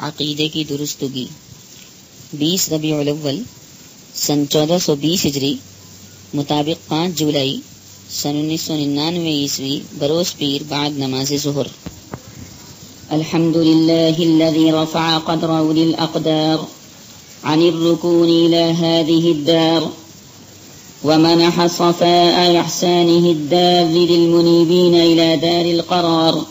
عقیدے کی درستگی 20 ربیع الاول سن 1420 ہجری مطابق 5 جولائی سن 1999 عیسوی بروز پیر بعد نماز ظہر. الحمد لله الذي رفع قدر أولي الأقدار عن الركون إلى هذه الدار ومنح صفاء إحسانه الدار للمنيبين إلى دار القرار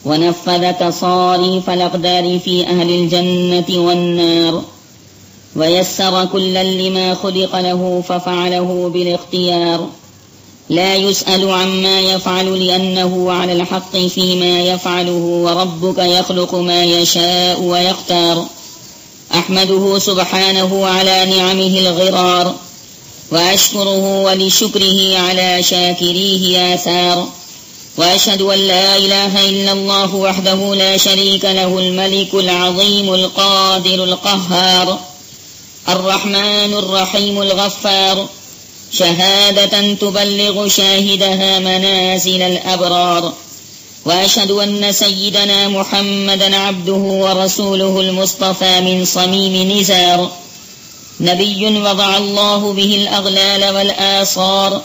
ونفذ تصاريف الأقدار في أهل الجنة والنار ويسر كلا لما خلق له ففعله بالاختيار لا يسأل عما يفعل لأنه على الحق فيما يفعله وربك يخلق ما يشاء ويختار. أحمده سبحانه على نعمه الغرار وأشكره ولشكره على شاكريه آثار. وأشهد أن لا إله إلا الله وحده لا شريك له الملك العظيم القادر القهار الرحمن الرحيم الغفار شهادة تبلغ شاهدها منازل الأبرار. وأشهد أن سيدنا محمدا عبده ورسوله المصطفى من صميم نزار نبي وضع الله به الأغلال والآصار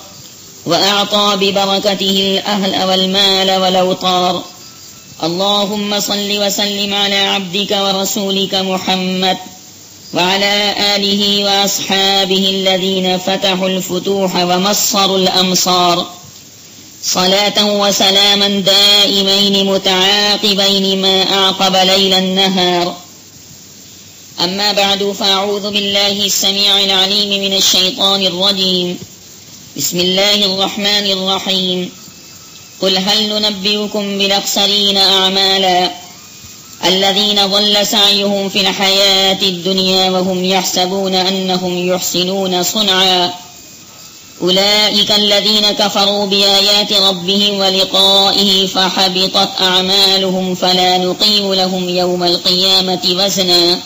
وأعطى ببركته الأهل والمال والأوطار. اللهم صل وسلم على عبدك ورسولك محمد وعلى آله وأصحابه الذين فتحوا الفتوح ومصروا الأمصار صلاة وسلاما دائمين متعاقبين ما أعقب ليل النهار. أما بعد فأعوذ بالله السميع العليم من الشيطان الرجيم. بسم الله الرحمن الرحيم. قل هل ننبئكم بالأخسرين أعمالا الذين ضل سعيهم في الحياة الدنيا وهم يحسبون أنهم يحسنون صنعا أولئك الذين كفروا بآيات ربهم ولقائه فحبطت أعمالهم فلا نقيم لهم يوم القيامة وزنا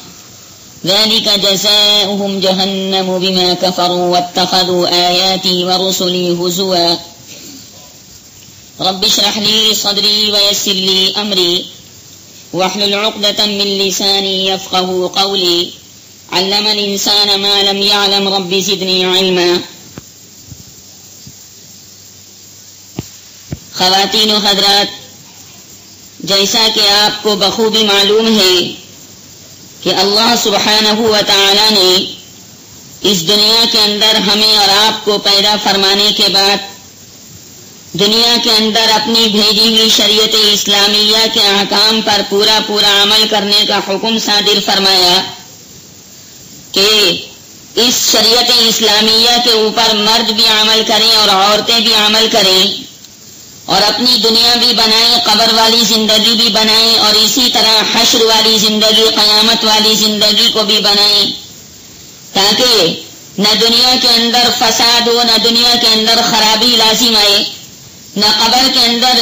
ذلك جزاؤهم جهنم بما كفروا واتخذوا آياتي ورسلي هزوا. رب اشرح لي صدري ويسر لي أمري واحلل عقدة من لساني يفقهوا قولي. علم الإنسان ما لم يعلم رب زدني علما. خواتین و حضرات، جیسا کہ آپ کو بخوبی معلوم ہے کہ اللہ سبحانہ و تعالی نے اس دنیا کے اندر ہمیں اور آپ کو پیدا فرمانے کے بعد دنیا کے اندر اپنی بھیجی ہوئی شریعت اسلامیہ کے احکام پر پورا عمل کرنے کا حکم صادر فرمایا کہ اس شریعت اسلامیہ کے اوپر مرد بھی عمل کریں اور عورتیں بھی عمل کریں اور اپنی دنیا بھی بنائیں، قبر والی زندگی بھی بنائیں اور اسی طرح حشر والی زندگی، قیامت والی زندگی کو بھی بنائیں، تاکہ نہ دنیا کے اندر فساد ہو، نہ دنیا کے اندر خرابی لازم آئے، نہ قبر کے اندر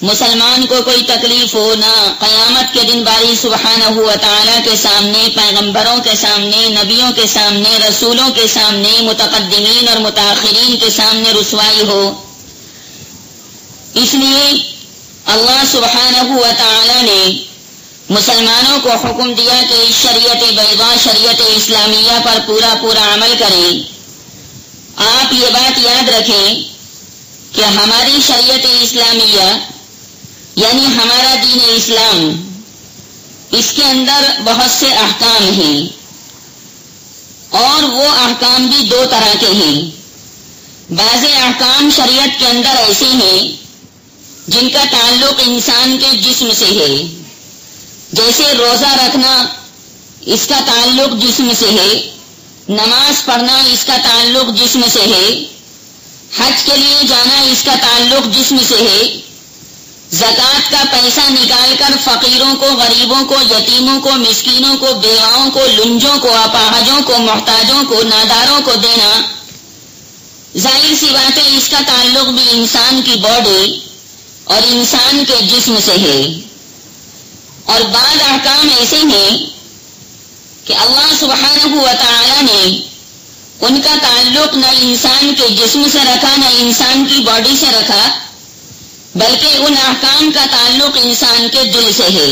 مسلمان کو کوئی تکلیف ہو، نہ قیامت کے دن باری سبحانہ و تعالیٰ کے سامنے، پیغمبروں کے سامنے، نبیوں کے سامنے، رسولوں کے سامنے، متقدمین اور متاخرین کے سامنے رسوائی ہو. اس لیے اللہ سبحانہ و تعالیٰ نے مسلمانوں کو حکم دیا کہ اس شریعت بیضاء، شریعت اسلامیہ پر پورا عمل کریں. آپ یہ بات یاد رکھیں کہ ہماری شریعت اسلامیہ یعنی ہمارا دین اسلام، اس کے اندر بہت سے احکام ہیں اور وہ احکام بھی دو طرح کے ہیں. بعض احکام شریعت کے اندر ایسے ہیں جن کا تعلق انسان کے جسم سے ہے، جیسے روزہ رکھنا اس کا تعلق جسم سے ہے، نماز پڑھنا اس کا تعلق جسم سے ہے، حج کے لیے جانا اس کا تعلق جسم سے ہے، زکوٰۃ کا پیسہ نکال کر فقیروں کو، غریبوں کو، یتیموں کو، مسکینوں کو، بیواؤں کو، لنجوں کو، اپاہجوں کو، محتاجوں کو، ناداروں کو دینا، ظاہر سی بات ہے اس کا تعلق بھی انسان کی باڈی اور انسان کے جسم سے ہے. اور بعض احکام ایسے ہیں کہ اللہ سبحانہ و تعالی نے ان کا تعلق نہ انسان کے جسم سے رکھا، نہ انسان کی باڈی سے رکھا، بلکہ ان احکام کا تعلق انسان کے دل سے ہے.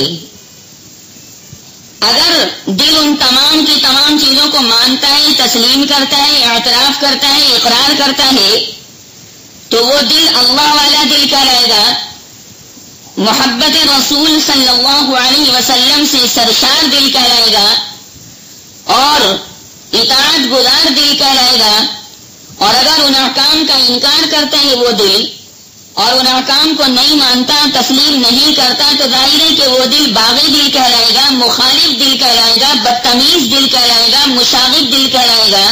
اگر دل ان تمام کی تمام چیزوں کو مانتا ہے، تسلیم کرتا ہے، اعتراف کرتا ہے، اقرار کرتا ہے، تو وہ دل اللہ والا دل کہلائے گا، محبت رسول صلی اللہ علیہ وسلم سے سرشار دل کہلائے گا، اور اطاعت گزار دل کہلائے گا۔ اور اگر ان احکام کا انکار کرتا ہے وہ دل، اور ان احکام کو نہیں مانتا، تسلیم نہیں کرتا، تو ظاہر ہے کہ وہ دل باغی دل کہلائے گا، مخالف دل کہلائے گا، بدتمیز دل کہلائے گا، مشاغب دل کہلائے گا۔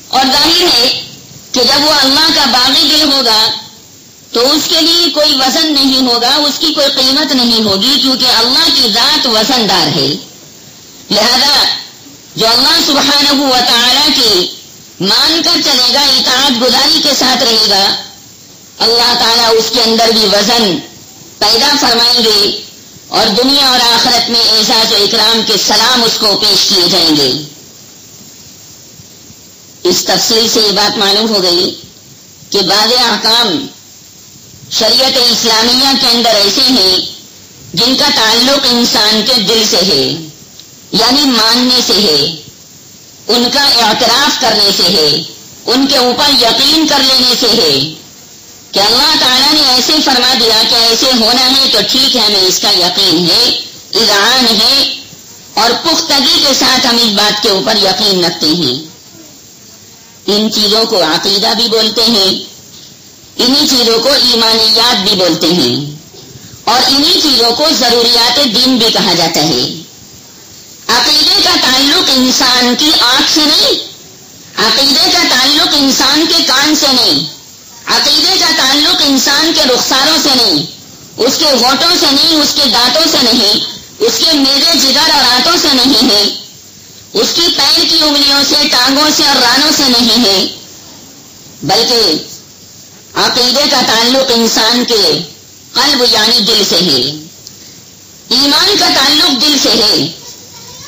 اور ظاہر ہے کہ جب وہ اللہ کا باغی دل ہوگا تو اس کے لیے کوئی وزن نہیں ہوگا، اس کی کوئی قیمت نہیں ہوگی، کیونکہ اللہ کی ذات وزن دار ہے۔ لہذا جو اللہ سبحانہ و تعالیٰ کی مان کر چلے گا، اطاعت گزاری کے ساتھ رہے گا، اللہ تعالیٰ اس کے اندر بھی وزن پیدا فرمائیں گے، اور دنیا اور آخرت میں اعزاز و اکرام کے سلام اس کو پیش کیے جائیں گے۔ اس تفصیل سے یہ بات معلوم ہو گئی کہ بعض احکام شریعت اسلامیہ کے اندر ایسے ہیں جن کا تعلق انسان کے دل سے ہے، یعنی ماننے سے ہے، ان کا اعتراف کرنے سے ہے، ان کے اوپر یقین کر لینے سے ہے کہ اللہ تعالیٰ نے ایسے فرما دیا کہ ایسے ہونا ہے تو ٹھیک ہے، ہمیں اس کا یقین ہے، اذعان ہے، اور پختگی کے ساتھ ہم اس بات کے اوپر یقین رکھتے ہیں۔ ان چیزوں کو عقیدہ بھی بولتے ہیں، انہی چیزوں کو ایمانیات بھی بولتے ہیں، اور انہی چیزوں کو ضروریات دین بھی کہا جاتا ہے۔ عقیدے کا تعلق انسان کی آنکھ سے نہیں، عقیدے کا تعلق انسان کے کان سے نہیں، عقیدے کا تعلق انسان کے رخساروں سے نہیں، اس کے ہونٹوں سے نہیں، اس کے دانتوں سے نہیں، اس کے میدے جگر اور آنتوں سے نہیں ہے، اس کی پیر کی انگلیوں سے، ٹانگوں سے اور رانوں سے نہیں ہے، بلکہ عقیدے کا تعلق انسان کے قلب یعنی دل سے ہے۔ ایمان کا تعلق دل سے ہے۔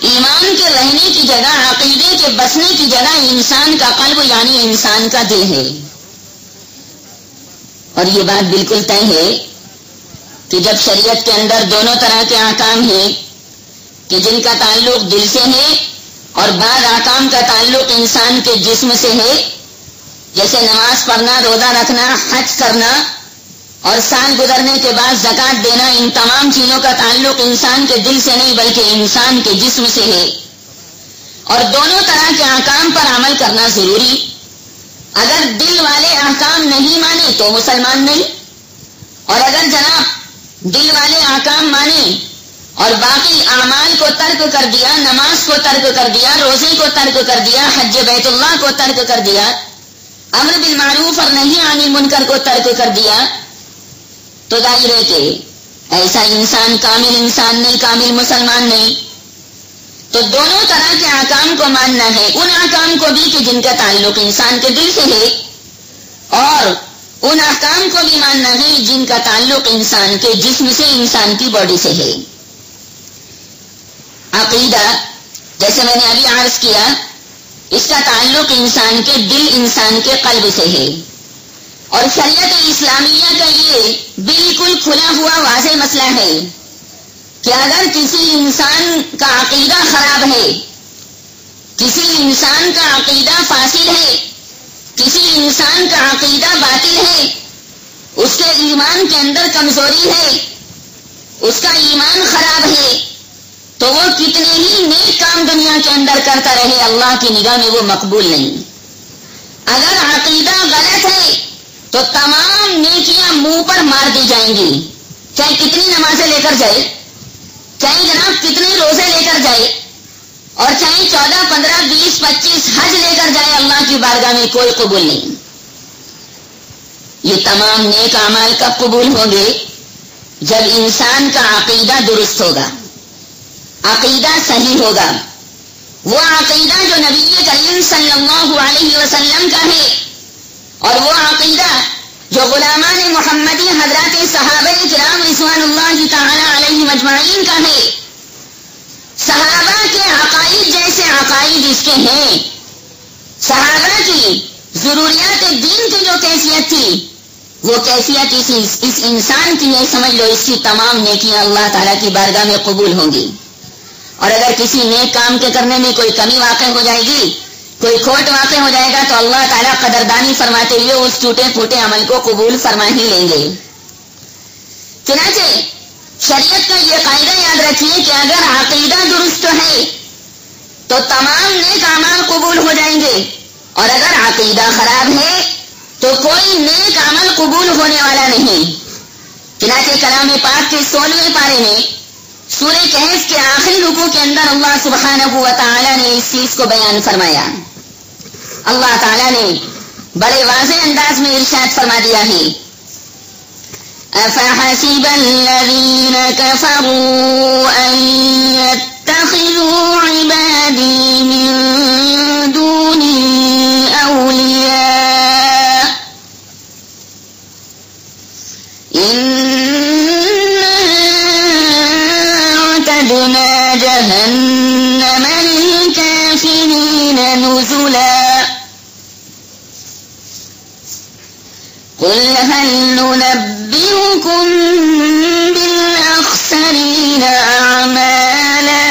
ایمان کے رہنے کی جگہ، عقیدے کے بسنے کی جگہ انسان کا قلب یعنی انسان کا دل ہے۔ اور یہ بات بالکل طے ہے کہ جب شریعت کے اندر دونوں طرح کے احکام ہیں کہ جن کا تعلق دل سے ہے اور بعض احکام کا تعلق انسان کے جسم سے ہے، جیسے نماز پڑھنا، روزہ رکھنا، حج کرنا اور سال گزرنے کے بعد زکوٰۃ دینا، ان تمام چیزوں کا تعلق انسان کے دل سے نہیں بلکہ انسان کے جسم سے ہے، اور دونوں طرح کے احکام پر عمل کرنا ضروری۔ اگر دل والے احکام نہیں مانے تو مسلمان نہیں، اور اگر جناب دل والے احکام مانے اور باقی اعمال کو ترک کر دیا، نماز کو ترک کر دیا، روزے کو ترک کر دیا، حج بیت اللہ کو ترک کر دیا، امر بالمعروف اور نہی عن المنکر کو ترک کر دیا، تو ظاہر ہے کہ ایسا انسان نہیں، کامل مسلمان نہیں۔ تو دونوں طرح کے احکام کو ماننا ہے، ان احکام کو بھی کہ جن کا تعلق انسان کے دل سے ہے، اور ان احکام کو بھی ماننا ہے جن کا تعلق انسان کے جسم سے، انسان کی باڈی سے ہے۔ عقیدہ جیسے میں نے ابھی عرض کیا، اس کا تعلق انسان کے دل، انسان کے قلب سے ہے، اور شریعت اسلامیہ کا یہ بالکل کھلا ہوا واضح مسئلہ ہے کہ اگر کسی انسان کا عقیدہ خراب ہے، کسی انسان کا عقیدہ فاسد ہے، کسی انسان کا عقیدہ باطل ہے، اس کے ایمان کے اندر کمزوری ہے، اس کا ایمان خراب ہے، تو وہ کتنے ہی نیک کام دنیا کے اندر کرتا رہے، اللہ کی نگاہ میں وہ مقبول نہیں۔ اگر عقیدہ غلط ہے تو تمام نیکیاں منہ پر مار دی جائیں گی، چاہے کتنی نمازیں لے کر جائے، چاہے جناب کتنے روزے لے کر جائے، اور چاہے 14، 15، 20، 25 حج لے کر جائے، اللہ کی بارگاہ میں کوئی قبول نہیں۔ یہ تمام نیک اعمال کب قبول ہوں گے؟ جب انسان کا عقیدہ درست ہوگا، عقیدہ صحیح ہوگا، وہ عقیدہ جو نبی کریم صلی اللہ علیہ وسلم کا ہے، اور وہ عقیدہ جو غلامان محمدی حضرات صحابہ کرام رضوان اللہ تعالی علیہ اجمعین کا ہے۔ صحابہ کے عقائد جیسے عقائد اس کے ہیں، صحابہ کی ضروریات دین کی جو کیفیت تھی وہ کیفیت اس انسان کی ہے، سمجھ لو اس کی تمام نیکیاں اللہ تعالیٰ کی بارگاہ میں قبول ہوں گی۔ اور اگر کسی نیک کام کے کرنے میں کوئی کمی واقع ہو جائے گی، کوئی کھوٹ واقع ہو جائے گا، تو اللہ تعالیٰ قدردانی فرماتے ہوئے اس ٹوٹے پھوٹے عمل کو قبول فرما ہی لیں گے۔ چنانچہ شریعت کا یہ قاعدہ یاد رکھیے کہ اگر عقیدہ درست ہے تو تمام نیک اعمال قبول ہو جائیں گے، اور اگر عقیدہ خراب ہے تو کوئی نیک عمل قبول ہونے والا نہیں۔ چنانچہ کلام پاک کے 16ویں پارے میں سورہ کہف کے آخری رکوع کے اندر اللہ سبحانہ و تعالی نے اس چیز کو بیان فرمایا۔ اللہ تعالی نے بڑے واضح انداز میں ارشاد فرما دیا ہے، أَفَحَسِبَ الَّذِينَ كَفَرُوا أَن يَتَّخِذُوا عِبَادِي مِن دُونِي أَوْلِيَاءَ إِنَّا أَعْتَدْنَا جَهَنَّمَ لِلْكَافِرِينَ نُزُلًا قُلْ هَلْ نُنَبِّئُكُم بِالْأَخْسَرِينَ أَعْمَالًا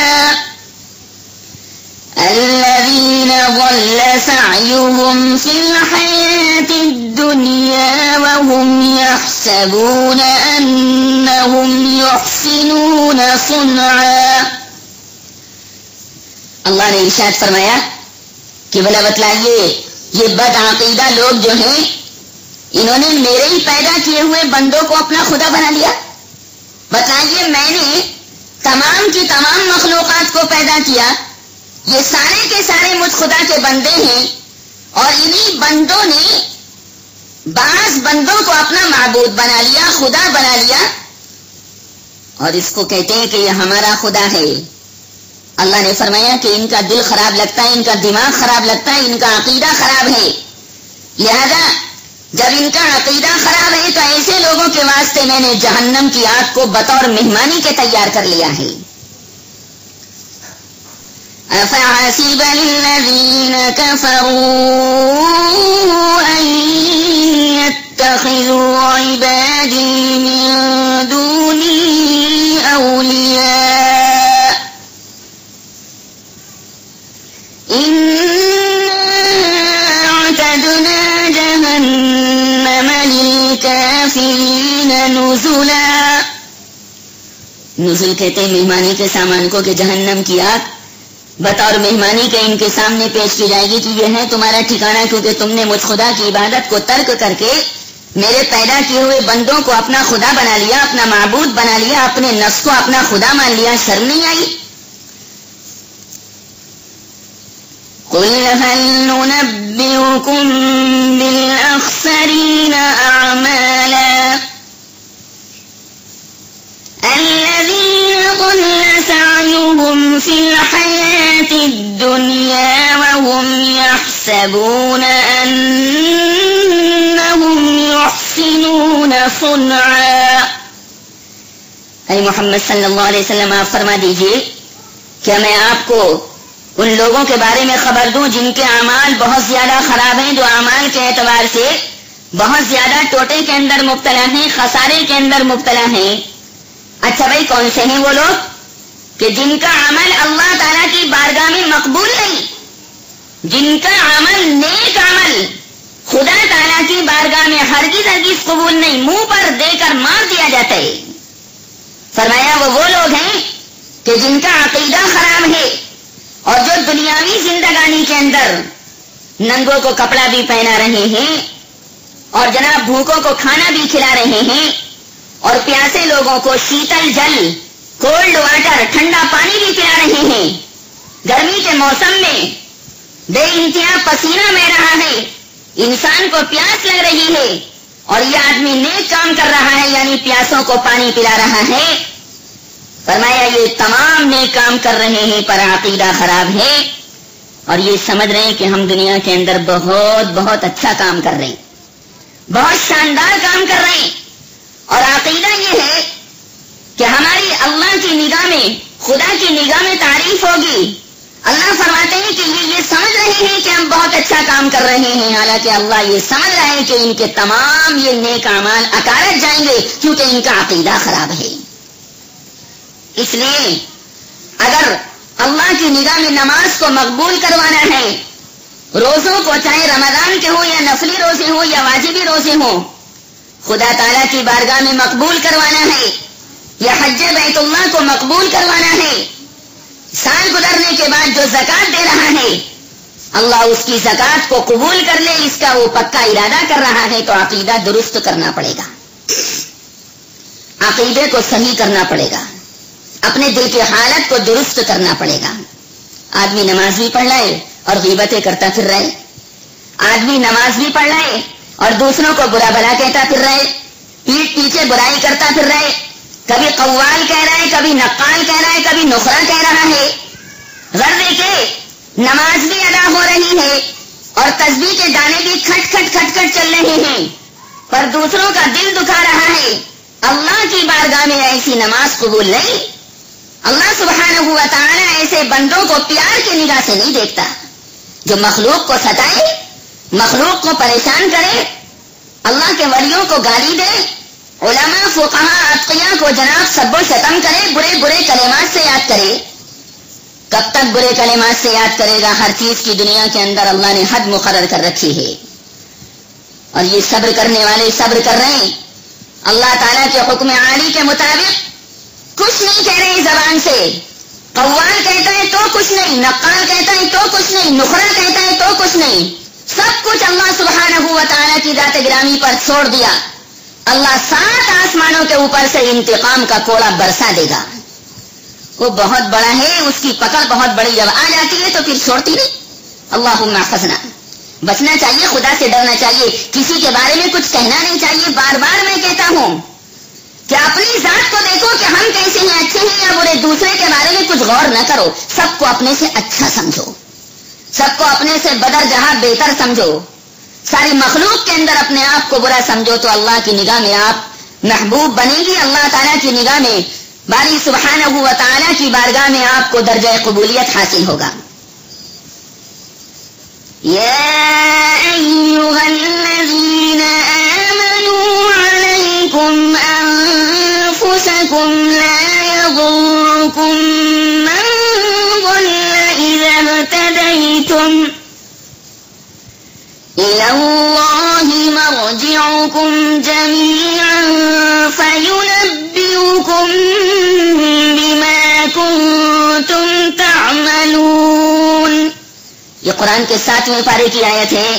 الَّذِينَ ضَلَّ سَعْيُهُمْ فِي الْحَيَاةِ الدُّنْيَا وَهُمْ يَحْسَبُونَ أَنَّهُمْ يُحْسِنُونَ صُنْعًا۔ اللہ نے ارشاد فرمایا کہ بھلا بتلائیے یہ بد عقیدہ لوگ جو ہیں انہوں نے میرے ہی پیدا کیے ہوئے بندوں کو اپنا خدا بنا لیا۔ بتائیے میں نے تمام کی تمام مخلوقات کو پیدا کیا، یہ سارے کے سارے مجھ خدا کے بندے ہیں، اور انہی بندوں نے بعض بندوں کو اپنا معبود بنا لیا، خدا بنا لیا، اور اس کو کہتے ہیں کہ یہ ہمارا خدا ہے۔ اللہ نے فرمایا کہ ان کا دل خراب لگتا ہے، ان کا دماغ خراب لگتا ہے، ان کا عقیدہ خراب ہے، لہذا جب ان کا عقیدہ خراب ہے تو ایسے لوگوں کے واسطے میں نے جہنم کی آگ کو بطور مہمانی کے تیار کر لیا ہے۔ أَفَحَسِبَ الَّذِينَ كَفَرُوا أَن يَتَّخِذُوا عِبَادِي مِن دُونِي أَوْلِيَاءَ نزل کہتے ہیں مہمانی کے سامان کو، کہ جہنم کی آگ بطور مہمانی کے ان کے سامنے پیش کی جائے گی کہ یہ ہے تمہارا ٹھکانہ، کیونکہ تم نے مجھ خدا کی عبادت کو ترک کر کے میرے پیدا کیے ہوئے بندوں کو اپنا خدا بنا لیا، اپنا معبود بنا لیا، اپنے نفس کو اپنا خدا مان لیا، شرم نہیں آئی؟ قُلْ هَلْ نُنَبِّئُكُم بِالْأَخْسَرِينَ أَعْمَالًا الَّذِينَ ضَلَّ سَعْيُهُمْ فِي الْحَيَاةِ الدُّنْيَا وَهُمْ يَحْسَبُونَ أَنَّهُمْ يُحْسِنُونَ صُنْعًا۔ اے محمد صلی اللہ علیہ وسلم آپ فرما دیجئے، کیا میں آپ کو ان لوگوں کے بارے میں خبر دوں جن کے اعمال بہت زیادہ خراب ہیں، جو اعمال کے اعتبار سے بہت زیادہ ٹوٹے کے اندر مبتلا ہیں، خسارے کے اندر مبتلا ہیں؟ اچھا بھائی، کون سے ہیں وہ لوگ کہ جن کا عمل اللہ تعالیٰ کی بارگاہ میں مقبول نہیں، جن کا عمل نیک عمل خدا تعالیٰ کی بارگاہ میں ہرگز ہرگز قبول نہیں، منہ پر دے کر مار دیا جاتا ہے؟ فرمایا وہ لوگ ہیں کہ جن کا عقیدہ خراب ہے، اور جو دنیاوی زندگانی کے اندر ننگوں کو کپڑا بھی پہنا رہے ہیں، اور جناب بھوکوں کو کھانا بھی کھلا رہے ہیں، اور پیاسے لوگوں کو شیتل جل، کولڈ واٹر، ٹھنڈا پانی بھی پلا رہے ہیں، گرمی کے موسم میں بے انتہا پسینہ بہ رہا ہے، انسان کو پیاس لگ رہی ہے، اور یہ آدمی نیک کام کر رہا ہے، یعنی پیاسوں کو پانی پلا رہا ہے۔ فرمایا یہ تمام نیک کام کر رہے ہیں پر عقیدہ خراب ہے، اور یہ سمجھ رہے ہیں کہ ہم دنیا کے اندر بہت بہت اچھا کام کر رہے ہیں، بہت شاندار کام کر رہے ہیں، اور عقیدہ یہ ہے کہ ہماری اللہ کی نگاہ میں، خدا کی نگاہ میں تعریف ہوگی۔ اللہ فرماتے ہیں کہ یہ سمجھ رہے ہیں کہ ہم بہت اچھا کام کر رہے ہیں، حالانکہ اللہ یہ سمجھ رہا ہے کہ ان کے تمام یہ نیک اعمال اکارت جائیں گے، کیونکہ ان کا عقیدہ خراب ہے۔ اس لیے اگر اللہ کی نگاہ میں نماز کو مقبول کروانا ہے، روزوں کو چاہے رمضان کے ہو یا نفلی روزے ہو یا واجبی روزے ہو خدا تعالیٰ کی بارگاہ میں مقبول کروانا ہے، یا حج بیت اللہ کو مقبول کروانا ہے۔ سال گزرنے کے بعد جو زکات دے رہا ہے اللہ اس کی زکات کو قبول کر لے، اس کا وہ پکا ارادہ کر رہا ہے تو عقیدہ درست کرنا پڑے گا، عقیدے کو صحیح کرنا پڑے گا، اپنے دل کی حالت کو درست کرنا پڑے گا۔ آدمی نماز بھی پڑھ رہے اور غیبتیں کرتا پھر رہے، آدمی نماز بھی پڑھ رہے اور دوسروں کو برا بھلا کہتا پھر رہے، پیٹھ پیچھے برائی کرتا پھر رہے، کبھی قوال کہہ رہا ہے، کبھی نقال کہہ رہا ہے، کبھی نخرا کہہ رہا ہے۔ غرض کہ نماز بھی ادا ہو رہی ہے اور تسبیح کے دانے بھی کھٹ کھٹ کھٹ کھٹ چل رہے ہیں، پر دوسروں کا دل دکھا رہا ہے۔ اللہ کی بارگاہ میں ایسی نماز قبول نہیں۔ اللہ سبحانہ و تعالی ایسے بندوں کو پیار کی نگاہ سے نہیں دیکھتا جو مخلوق کو ستائے، مخلوق کو پریشان کرے، اللہ کے ولیوں کو گالی دے، علماء فقہاء اتقیاء کو جناب سب و شتم کرے، برے برے کلمات سے یاد کرے۔ کب تک برے کلمات سے یاد کرے گا؟ ہر چیز کی دنیا کے اندر اللہ نے حد مقرر کر رکھی ہے، اور یہ صبر کرنے والے صبر کر رہے ہیں۔ اللہ تعالیٰ کے حکم عالی کے مطابق کچھ نہیں کہہ رہے زبان سے، قوال کہتا ہے تو کچھ نہیں، نقال کہتا ہے تو کچھ نہیں، نخرا کہتا ہے تو کچھ نہیں، سب کچھ اللہ سبحانہ و تعالیٰ کی ذات گرامی پر چھوڑ دیا۔ اللہ 7 آسمانوں کے اوپر سے انتقام کا کوڑا برسا دے گا۔ وہ بہت بڑا ہے، اس کی پکڑ بہت بڑی، جب آ جاتی ہے تو پھر چھوڑتی نہیں۔ اللہم احفظنا، بچنا چاہیے، خدا سے ڈرنا چاہیے، کسی کے بارے میں کچھ کہنا نہیں چاہیے۔ بار بار میں کہتا ہوں کہ اپنی ذات کو دیکھو کہ ہم کیسے ہیں، اچھے ہیں یا برے۔ دوسرے کے بارے میں کچھ غور نہ کرو، سب کو اپنے سے اچھا سمجھو، سب کو اپنے سے بدر جہاں بہتر سمجھو، ساری مخلوق کے اندر اپنے آپ کو برا سمجھو تو اللہ کی نگاہ میں آپ محبوب بنے گی، اللہ تعالیٰ کی نگاہ میں باری سبحانہ و تعالیٰ کی بارگاہ میں آپ کو درجہ قبولیت حاصل ہوگا۔ یا ایھا الذین آمنوا علیکم انفسکم لا یضرکم من ضل اذا اهتدیتم إِلَى اللَّهِ مَرْجِعُكُمْ جَمِيعًا فَيُنَبِّئُكُم بِمَا كُنتُمْ تَعْمَلُونَ۔ یہ قرآن کے 7ویں پارے کی آیت ہے،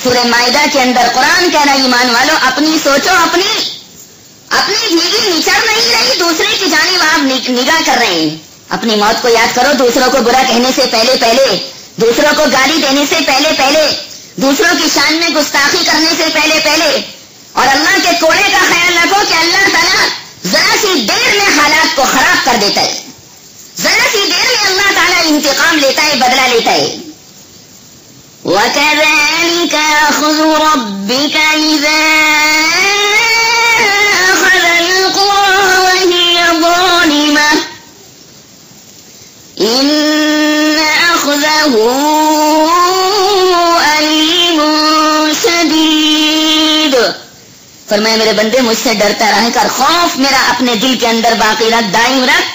سورہ مائدہ کے اندر۔ قرآن کہہ رہا ہے ایمان والو اپنی سوچو، اپنی بھیگی نچڑ نہیں رہی، دوسرے کی جانب آپ نگاہ کر رہے ہیں۔ اپنی موت کو یاد کرو، دوسروں کو برا کہنے سے پہلے، دوسروں کو گالی دینے سے پہلے، دوسروں کی شان میں گستاخی کرنے سے پہلے، اور اللہ کے کوڑے کا خیال رکھو کہ اللہ تعالیٰ ذرا سی دیر میں حالات کو خراب کر دیتا ہے، ذرا سی دیر میں اللہ تعالیٰ انتقام لیتا ہے، بدلہ لیتا ہے۔ وَكَذَلِكَ أَخْذُ رَبِّكَ إِذَا أَخَذَ الْقُرَىٰ وَهِيَ ظَالِمَةٌ إِنَّ أَخْذَهُ فرمائے میرے بندے مجھ سے ڈرتا رہے کر، خوف میرا اپنے دل کے اندر باقی رکھ، دائم رکھ،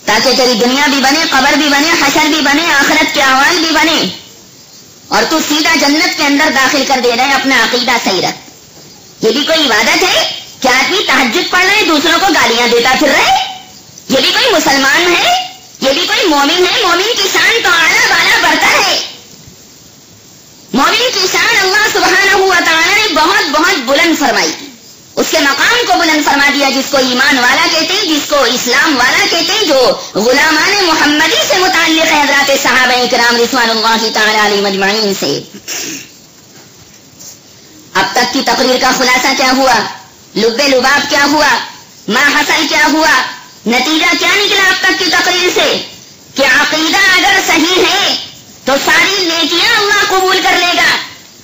تاکہ تیری دنیا بھی بنے، قبر بھی بنے، حشر بھی بنے، آخرت کے احوال بھی بنے، اور تو سیدھا جنت کے اندر داخل کر دے رہے۔ اپنا عقیدہ صحیح رکھ۔ یہ بھی کوئی عبادت ہے کہ آدمی تہجد پڑھ رہے دوسروں کو گالیاں دیتا پھر رہے؟ یہ بھی کوئی مسلمان ہے؟ یہ بھی کوئی مومن ہے؟ مومن کی شان تو اعلیٰ بالا برتر ہے۔ مومن کی شان اللہ سبحانہ و تعالیٰ نے بہت بہت بلند فرمائی، اس کے مقام کو بلند فرما دیا، جس کو ایمان والا کہتے ہیں، جس کو اسلام والا کہتے ہیں، جو غلامان محمدی سے متعلق ہے، حضرات صحابہ کرام رضوان اللہ تعالی علیہم اجمعین سے۔ اب تک کی تقریر کا خلاصہ کیا ہوا؟ لب لباب کیا ہوا؟ ما حصل کیا ہوا؟ نتیجہ کیا نکلا اب تک کی تقریر سے؟ کہ عقیدہ اگر صحیح ہے تو ساری نیکیاں اللہ قبول کر لے گا،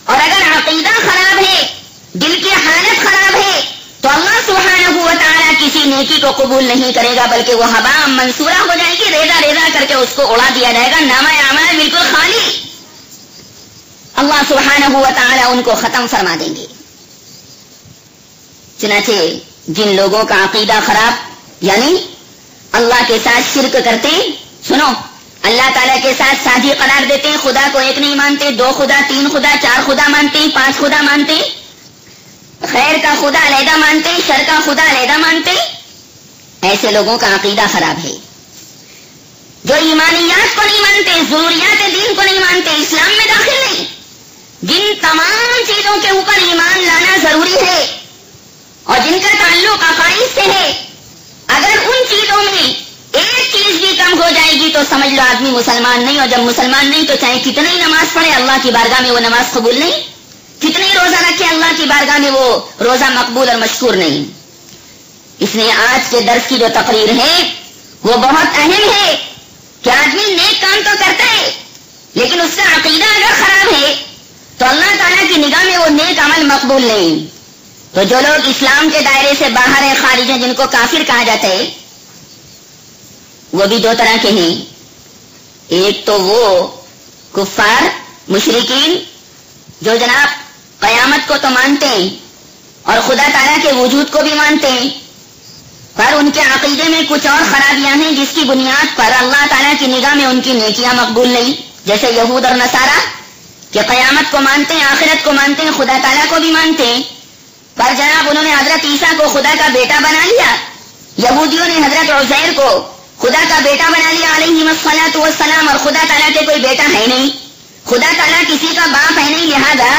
اور اگر عقیدہ خراب ہے، دل کی حالت خراب ہے، تو اللہ سبحانہ و تعالیٰ کسی نیکی کو قبول نہیں کرے گا، بلکہ وہ ہوا منصورہ ہو جائے گی، ریزہ کر کے اس کو اڑا دیا جائے گا، نامہ اعمال بالکل خالی، اللہ سبحانہ و تعالیٰ ان کو ختم فرما دیں گے۔ چنانچہ جن لوگوں کا عقیدہ خراب، یعنی اللہ کے ساتھ شرک کرتے، سنو، اللہ تعالیٰ کے ساتھ ساتھی قرار دیتے ہیں، خدا کو ایک نہیں مانتے، 2 خدا، 3 خدا، 4 خدا مانتے ہیں، 5 خدا مانتے ہیں، خیر کا خدا علیحدہ مانتے ہیں، شر کا خدا علیحدہ مانتے ہیں. ایسے لوگوں کا عقیدہ خراب ہے. جو ایمانیات کو نہیں مانتے، ضروریات دین کو نہیں مانتے، اسلام میں داخل نہیں. جن تمام چیزوں کے اوپر ایمان لانا ضروری ہے اور جن کا تعلق عقائد سے ہے، اگر ان چیزوں میں ایک چیز بھی کم ہو جائے گی تو سمجھ لو آدمی مسلمان نہیں. اور جب مسلمان نہیں تو چاہے کتنے ہی نماز پڑھے، اللہ کی بارگاہ میں وہ نماز قبول نہیں. کتنے ہی روزہ رکھے، اللہ کی بارگاہ میں وہ روزہ مقبول اور مشکور نہیں. اس لیے آج کے درس کی جو تقریر ہے وہ بہت اہم ہے کہ آدمی نیک کام تو کرتا ہے لیکن اس کا عقیدہ اگر خراب ہے تو اللہ تعالیٰ کی نگاہ میں وہ نیک عمل مقبول نہیں. تو جو لوگ اسلام کے دائرے سے باہر ہیں، خارج ہیں، جن کو کافر کہا جاتا ہے، وہ بھی 2 طرح کے ہیں. ایک تو وہ کفار مشرکین جو جناب قیامت کو تو مانتے ہیں اور خدا تعالیٰ کے وجود کو بھی مانتے ہیں، پر ان کے عقیدے میں کچھ اور خرابیاں ہیں جس کی بنیاد پر اللہ تعالیٰ کی نگاہ میں ان کی نیکیاں مقبول نہیں. جیسے یہود اور نصارہ کہ قیامت کو مانتے ہیں، آخرت کو مانتے ہیں، خدا تعالیٰ کو بھی مانتے ہیں، پر جناب انہوں نے حضرت عیسیٰ کو خدا کا بیٹا بنا لیا. یہودیوں نے حضرت عزیر کو خدا کا بیٹا بنا لیا علیہ الصلاۃ والسلام، اور خدا تعالیٰ کے کوئی بیٹا ہے نہیں، خدا تعالیٰ کسی کا باپ ہے نہیں. لہذا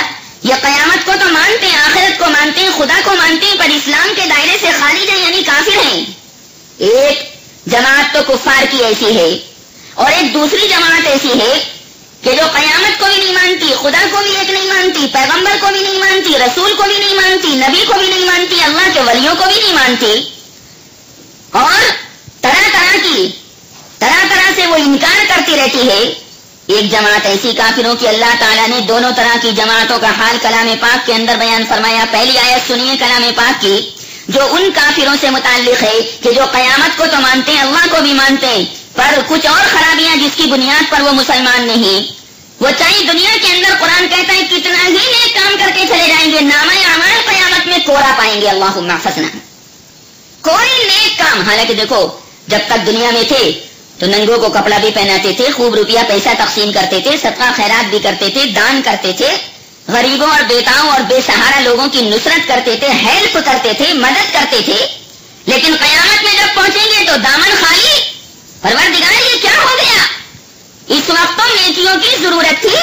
یہ قیامت کو تو مانتے ہیں، آخرت کو مانتے ہیں، خدا کو مانتے ہیں، پر اسلام کے دائرے سے خارج ہیں، یعنی کافر ہیں. ایک جماعت تو کفار کی ایسی ہے اور ایک دوسری جماعت ایسی ہے کہ جو قیامت کو بھی نہیں مانتی، خدا کو بھی ایک نہیں مانتی، پیغمبر کو بھی نہیں مانتی، رسول کو بھی نہیں مانتی، نبی کو بھی نہیں مانتی، اللہ کے ولیوں کو بھی نہیں مانتی، اور طرح طرح سے وہ انکار کرتی رہتی ہے. ایک جماعت ایسی کافروں کی اللہ تعالیٰ نے دونوں طرح کی جماعتوں کا حال کلام پاک کے اندر بیان فرمایا. پہلی آیت سنیے کلام پاک کی جو ان کافروں سے متعلق ہے کہ جو قیامت کو تو مانتے ہیں، اللہ کو بھی مانتے ہیں، پر کچھ اور خرابیاں جس کی بنیاد پر وہ مسلمان نہیں. وہ چاہے دنیا کے اندر قرآن کہتا ہے کتنا ہی نیک کام کر کے چلے جائیں گے، نامہ اعمال قیامت میں کوڑا پائیں گے. اللہم احفظنا. کوئی نیک کام، حالانکہ دیکھو جب تک دنیا میں تھے تو ننگوں کو کپڑا بھی پہناتے تھے، خوب روپیہ پیسہ تقسیم کرتے تھے، صدقہ خیرات بھی کرتے تھے، دان کرتے تھے، غریبوں اور بیٹاؤں اور بے سہارا لوگوں کی نصرت کرتے تھے، ہیلپ کرتے تھے، مدد کرتے تھے. لیکن قیامت میں جب پہنچیں گے تو دامن خالی. پروردگار یہ کیا ہو گیا؟ اس وقت تو نیکیوں کی ضرورت تھی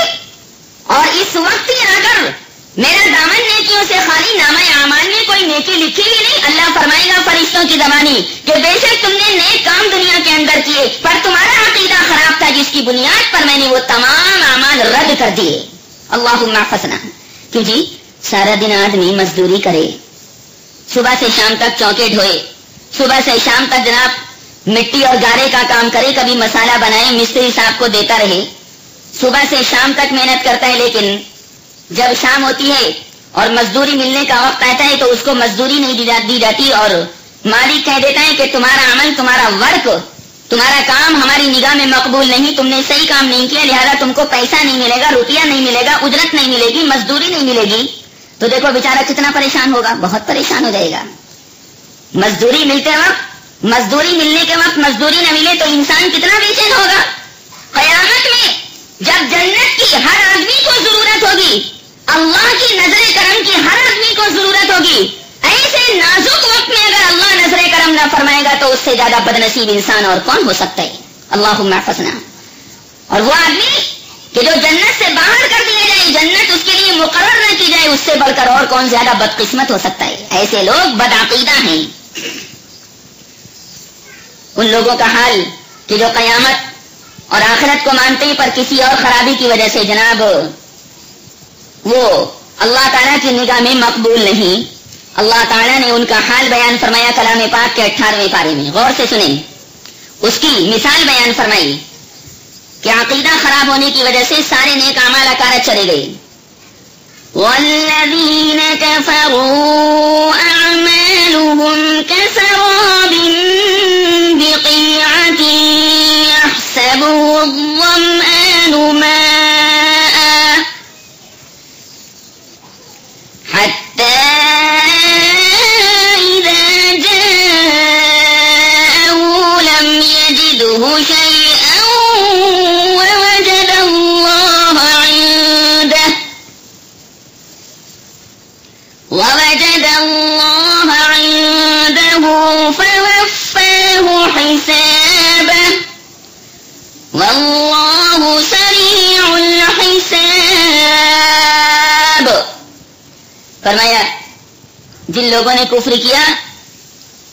اور اس وقت ہی اگر میرا دامن نیکیوں سے خالی، نامہ اعمال میں کوئی نیکی لکھی ہی نہیں. اللہ فرمائے گا فرشتوں کی زبانی کہ بے شک تم نے نیک کام دنیا کے اندر کیے، پر تمہارا عقیدہ خراب تھا جس کی بنیاد پر میں نے وہ تمام اعمال رد کر دیے. اللہم احفظنا. کیوں جی؟ سارا دن آدمی مزدوری کرے، صبح سے شام تک چوکے ڈھوئے، صبح سے شام تک جناب مٹی اور گارے کا کام کرے، کبھی مسالہ بنائے، مستری صاحب کو دیتا رہے، صبح سے شام تک محنت کرتا ہے. لیکن جب شام ہوتی ہے اور مزدوری ملنے کا وقت آتا ہے تو اس کو مزدوری نہیں دی جاتی اور مالک کہہ دیتا ہے کہ تمہارا عمل، تمہارا ورک، تمہارا کام ہماری نگاہ میں مقبول نہیں، تم نے صحیح کام نہیں کیا، لہذا تم کو پیسہ نہیں ملے گا، روپیہ نہیں ملے گا، اجرت نہیں ملے گی، مزدوری نہیں ملے گی. تو دیکھو بیچارہ کتنا پریشان ہوگا، بہت پریشان ہو جائے گا. مزدوری ملنے کے وقت مزدوری نہ ملے تو انسان کتنا بے چین ہوگا. قیامت میں جب جنت کی ہر آدمی کو ضرورت ہوگی، اللہ کی نظر کرم کی ہر آدمی کو ضرورت ہوگی، ایسے نازک وقت میں اگر اللہ نظر کرم نہ فرمائے گا تو اس سے زیادہ بدنصیب انسان اور کون ہو سکتا ہے. اللہم احفظنا. اور وہ آدمی کہ جو جنت سے باہر کر دیا جائے، جنت اس کے لیے مقرر نہ کی جائے، اس سے بڑھ کر اور کون زیادہ بدقسمت ہو سکتا ہے. ایسے لوگ بدعقیدہ ہیں. ان لوگوں کا حال کہ جو قیامت اور آخرت کو مانتے ہیں پر کسی اور خرابی کی وجہ سے جناب وہ اللہ تعالیٰ کی نگاہ میں مقبول نہیں. اللہ تعالیٰ نے ان کا حال بیان فرمایا کلام پاک کے 18ویں پارے میں. غور سے سنیں، اس کی مثال بیان فرمائی کہ عقیدہ خراب ہونے کی وجہ سے سارے نیک اعمال اکارت چلے گئے. وَالَّذِينَ كَفَرُوا أَعْمَالُهُمْ كَسَرَابٍ بِقِيعَةٍ يَحْسَبُهُ الظَّمْآنُ مَاءً حَتَّى إِذَا جَاءَهُ لَمْ يَجِدْهُ شَيْئًا واللہ سریع الحساب. فرمایا جن لوگوں نے کفر کیا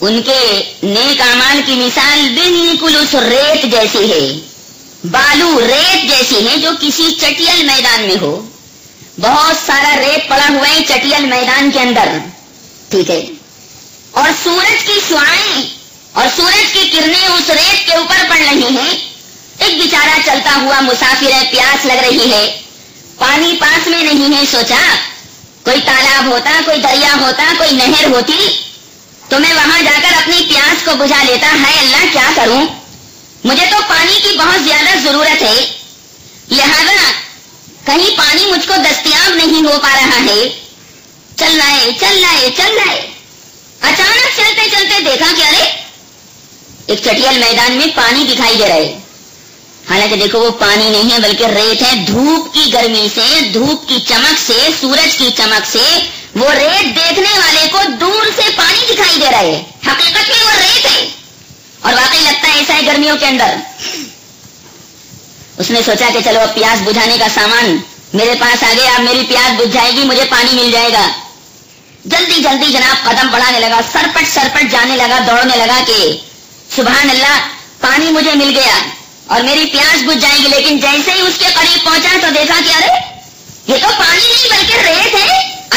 ان کے نیک اعمال کی مثال بالکل اس ریت جیسی ہے، بالو ریت جیسی ہے جو کسی چٹیل میدان میں ہو. بہت سارا ریت پڑا ہوا ہے چٹیل میدان کے اندر، ٹھیک ہے، اور سورج کی شعاعیں اور سورج کی کرنیں اس ریت کے اوپر پڑ رہی ہیں. ایک بیچارہ چلتا ہوا مسافر ہے، پیاس لگ رہی ہے، پانی پاس میں نہیں ہے. سوچا کوئی تالاب ہوتا، کوئی دریا ہوتا، کوئی نہر ہوتی تو میں وہاں جا کر اپنی پیاس کو بجھا لیتا. ہے اللہ کیا کروں، مجھے تو پانی کی بہت زیادہ ضرورت ہے، لہذا کہیں پانی مجھ کو دستیاب نہیں ہو پا رہا ہے. چل رہا ہے. اچانک چلتے چلتے دیکھا کہ ارے ایک چٹیل میدان میں پانی دکھائی دے رہا ہے. حالانکہ دیکھو وہ پانی نہیں ہے بلکہ ریت ہے. دھوپ کی گرمی سے، دھوپ کی چمک سے، سورج کی چمک سے وہ ریت دیکھنے والے کو دور سے پانی دکھائی دے رہا ہے، حقیقت میں وہ ریت ہے. اور واقعی لگتا ہے ایسا ہے گرمیوں کے اندر. اس نے سوچا کہ چلو اب پیاس بجھانے کا سامان میرے پاس آ گیا، اب میری پیاس بجھ جائے گی، مجھے پانی مل جائے گا. جلدی جلدی جناب قدم بڑھانے لگا، سرپٹ جانے لگا، دوڑنے لگا کہ سبحان اللہ پانی مجھے مل گیا اور میری پیاس بجھ جائے گی. لیکن جیسے ہی اس کے قریب پہنچا تو دیکھا کہ ارے یہ تو پانی نہیں بلکہ ریت ہے.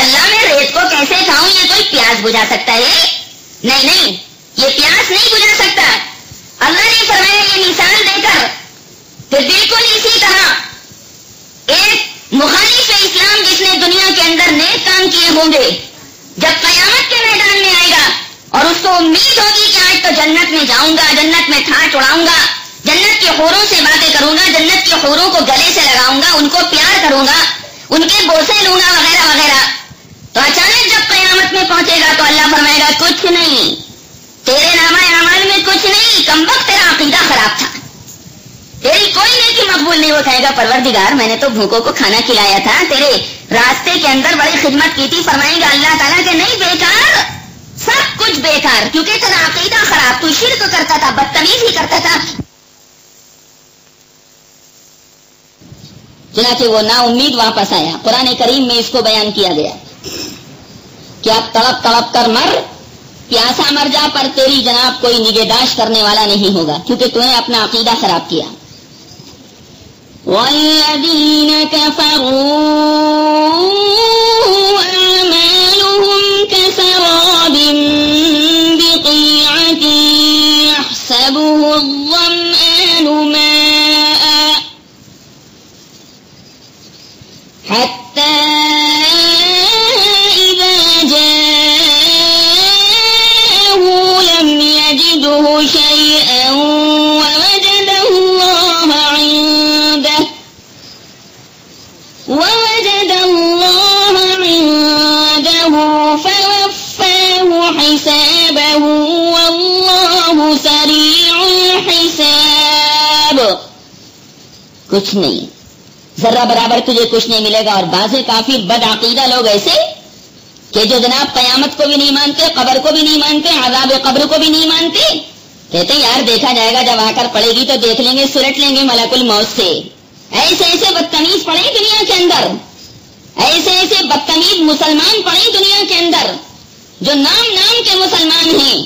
اللہ میں ریت کو کیسے کھاؤں، یہ کوئی پیاس بجھا سکتا ہے؟ نہیں، یہ پیاس نہیں بجھا سکتا. اللہ نے فرمایا یہ مثال دے کر پھر بالکل اسی طرح ایک مخالف اسلام جس نے دنیا کے اندر نیک کام کیے ہوں گے جب قیامت کے میدان میں آئے گا اور اس کو امید ہوگی کہ آج تو جنت میں جاؤں گا، جنت میں ٹھاٹ اڑاؤں گا، جنت کے حوروں سے باتیں کروں گا، جنت کے حوروں کو گلے سے لگاؤں گا، ان کو پیار کروں گا، ان کے بوسے لوں گا وغیرہ وغیرہ. تو اچانک جب قیامت میں پہنچے گا تو اللہ فرمائے گا کچھ نہیں، تیرے نامہ اعمال میں کچھ نہیں، کمبخت تیرا عقیدہ خراب تھا، تیری کوئی نیکی مقبول نہیں. وہ کہے گا پروردگار میں نے تو بھوکوں کو کھانا کھلایا تھا، تیرے راستے کے اندر بڑی خدمت کی تھی. فرمائیں گا اللہ تعالیٰ کہ نہیں، بیکار، سب کچھ بیکار، کیونکہ تیرا عقیدہ خراب، تو شرک کرتا تھا، بدتمیزی کرتا تھا. چنانچہ وہ نا امید واپس آیا. قرآن کریم میں اس کو بیان کیا گیا کہ اب تڑپ تڑپ کر مر، پیاسا مر جا، پر تیری جناب کوئی نگہداشت کرنے والا نہیں ہوگا کیونکہ تو نے اپنا عقیدہ خراب کیا. وَالَّذِينَ كَفَرُوا أَعْمَالُهُمْ كَسَرَابٍ بِقِيعَةٍ يَحْسَبُهُ الظَّمْآنُ مَاءً حَتَّى إِذَا جَاءَهُ لَمْ يَجِدْهُ شَيْئًا وَوَجَدَ اللَّهَ عِندَهُ فَوَفَّاهُ حِسَابَهُ وَاللَّهُ سَرِيعُ الْحِسَابِ. کچھ نہیں، ذرہ برابر تجھے کچھ نہیں ملے گا. اور بعض کافر بد عقیدہ لوگ ایسے کہ جو جناب قیامت کو بھی نہیں مانتے، قبر کو بھی نہیں مانتے، عذاب قبر کو بھی نہیں مانتے، کہتے یار دیکھا جائے گا، جب آ کر پڑے گی تو دیکھ لیں گے، سلٹ لیں گے ملک الموت سے. ایسے ایسے بدتمیز پڑے دنیا کے اندر، ایسے ایسے بدتمیز مسلمان پڑے دنیا کے اندر جو نام کے مسلمان ہیں،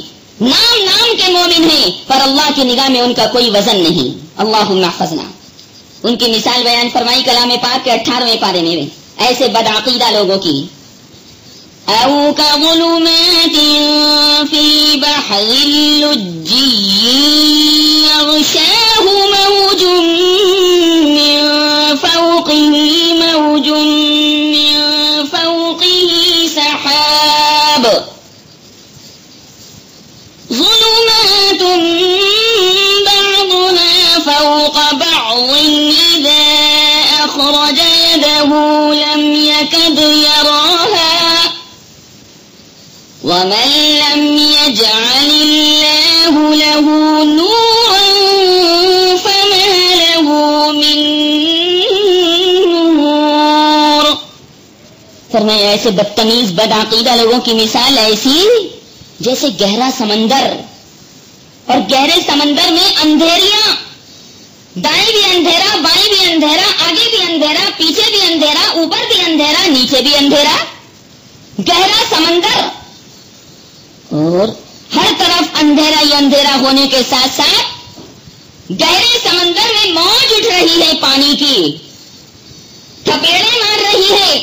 نام کے مومن ہیں، پر اللہ کی نگاہ میں ان کا کوئی وزن نہیں. اللہم احفظنا. ان کی مثال بیان فرمائی کلام پاک کے 18ویں پارے میں ایسے بدعقیدہ لوگوں کی. او کظلمات فی بحر لجی یغشاہ موج من فوقه موج من فوقه سحاب ظلمات بعضها فوق بعض إذا أخرج يده لم يكد يراها ومن لم يجعل الله له نورا فما له من نور. فرمایا ایسے بدتمیز بدعقیدہ لوگوں کی مثال ایسی جیسے گہرا سمندر، اور گہرے سمندر میں اندھیریاں، دائیں آگے بھی اندھیرا، پیچھے بھی اندھیرا، اوپر بھی اندھیرا، نیچے بھی اندھیرا، گہرا سمندر، اور ہر طرف اندھیرا ہی اندھیرا ہونے کے ساتھ ساتھ گہرے سمندر میں موج اٹھ رہی ہے پانی کی، تھپیڑے مار رہی ہے،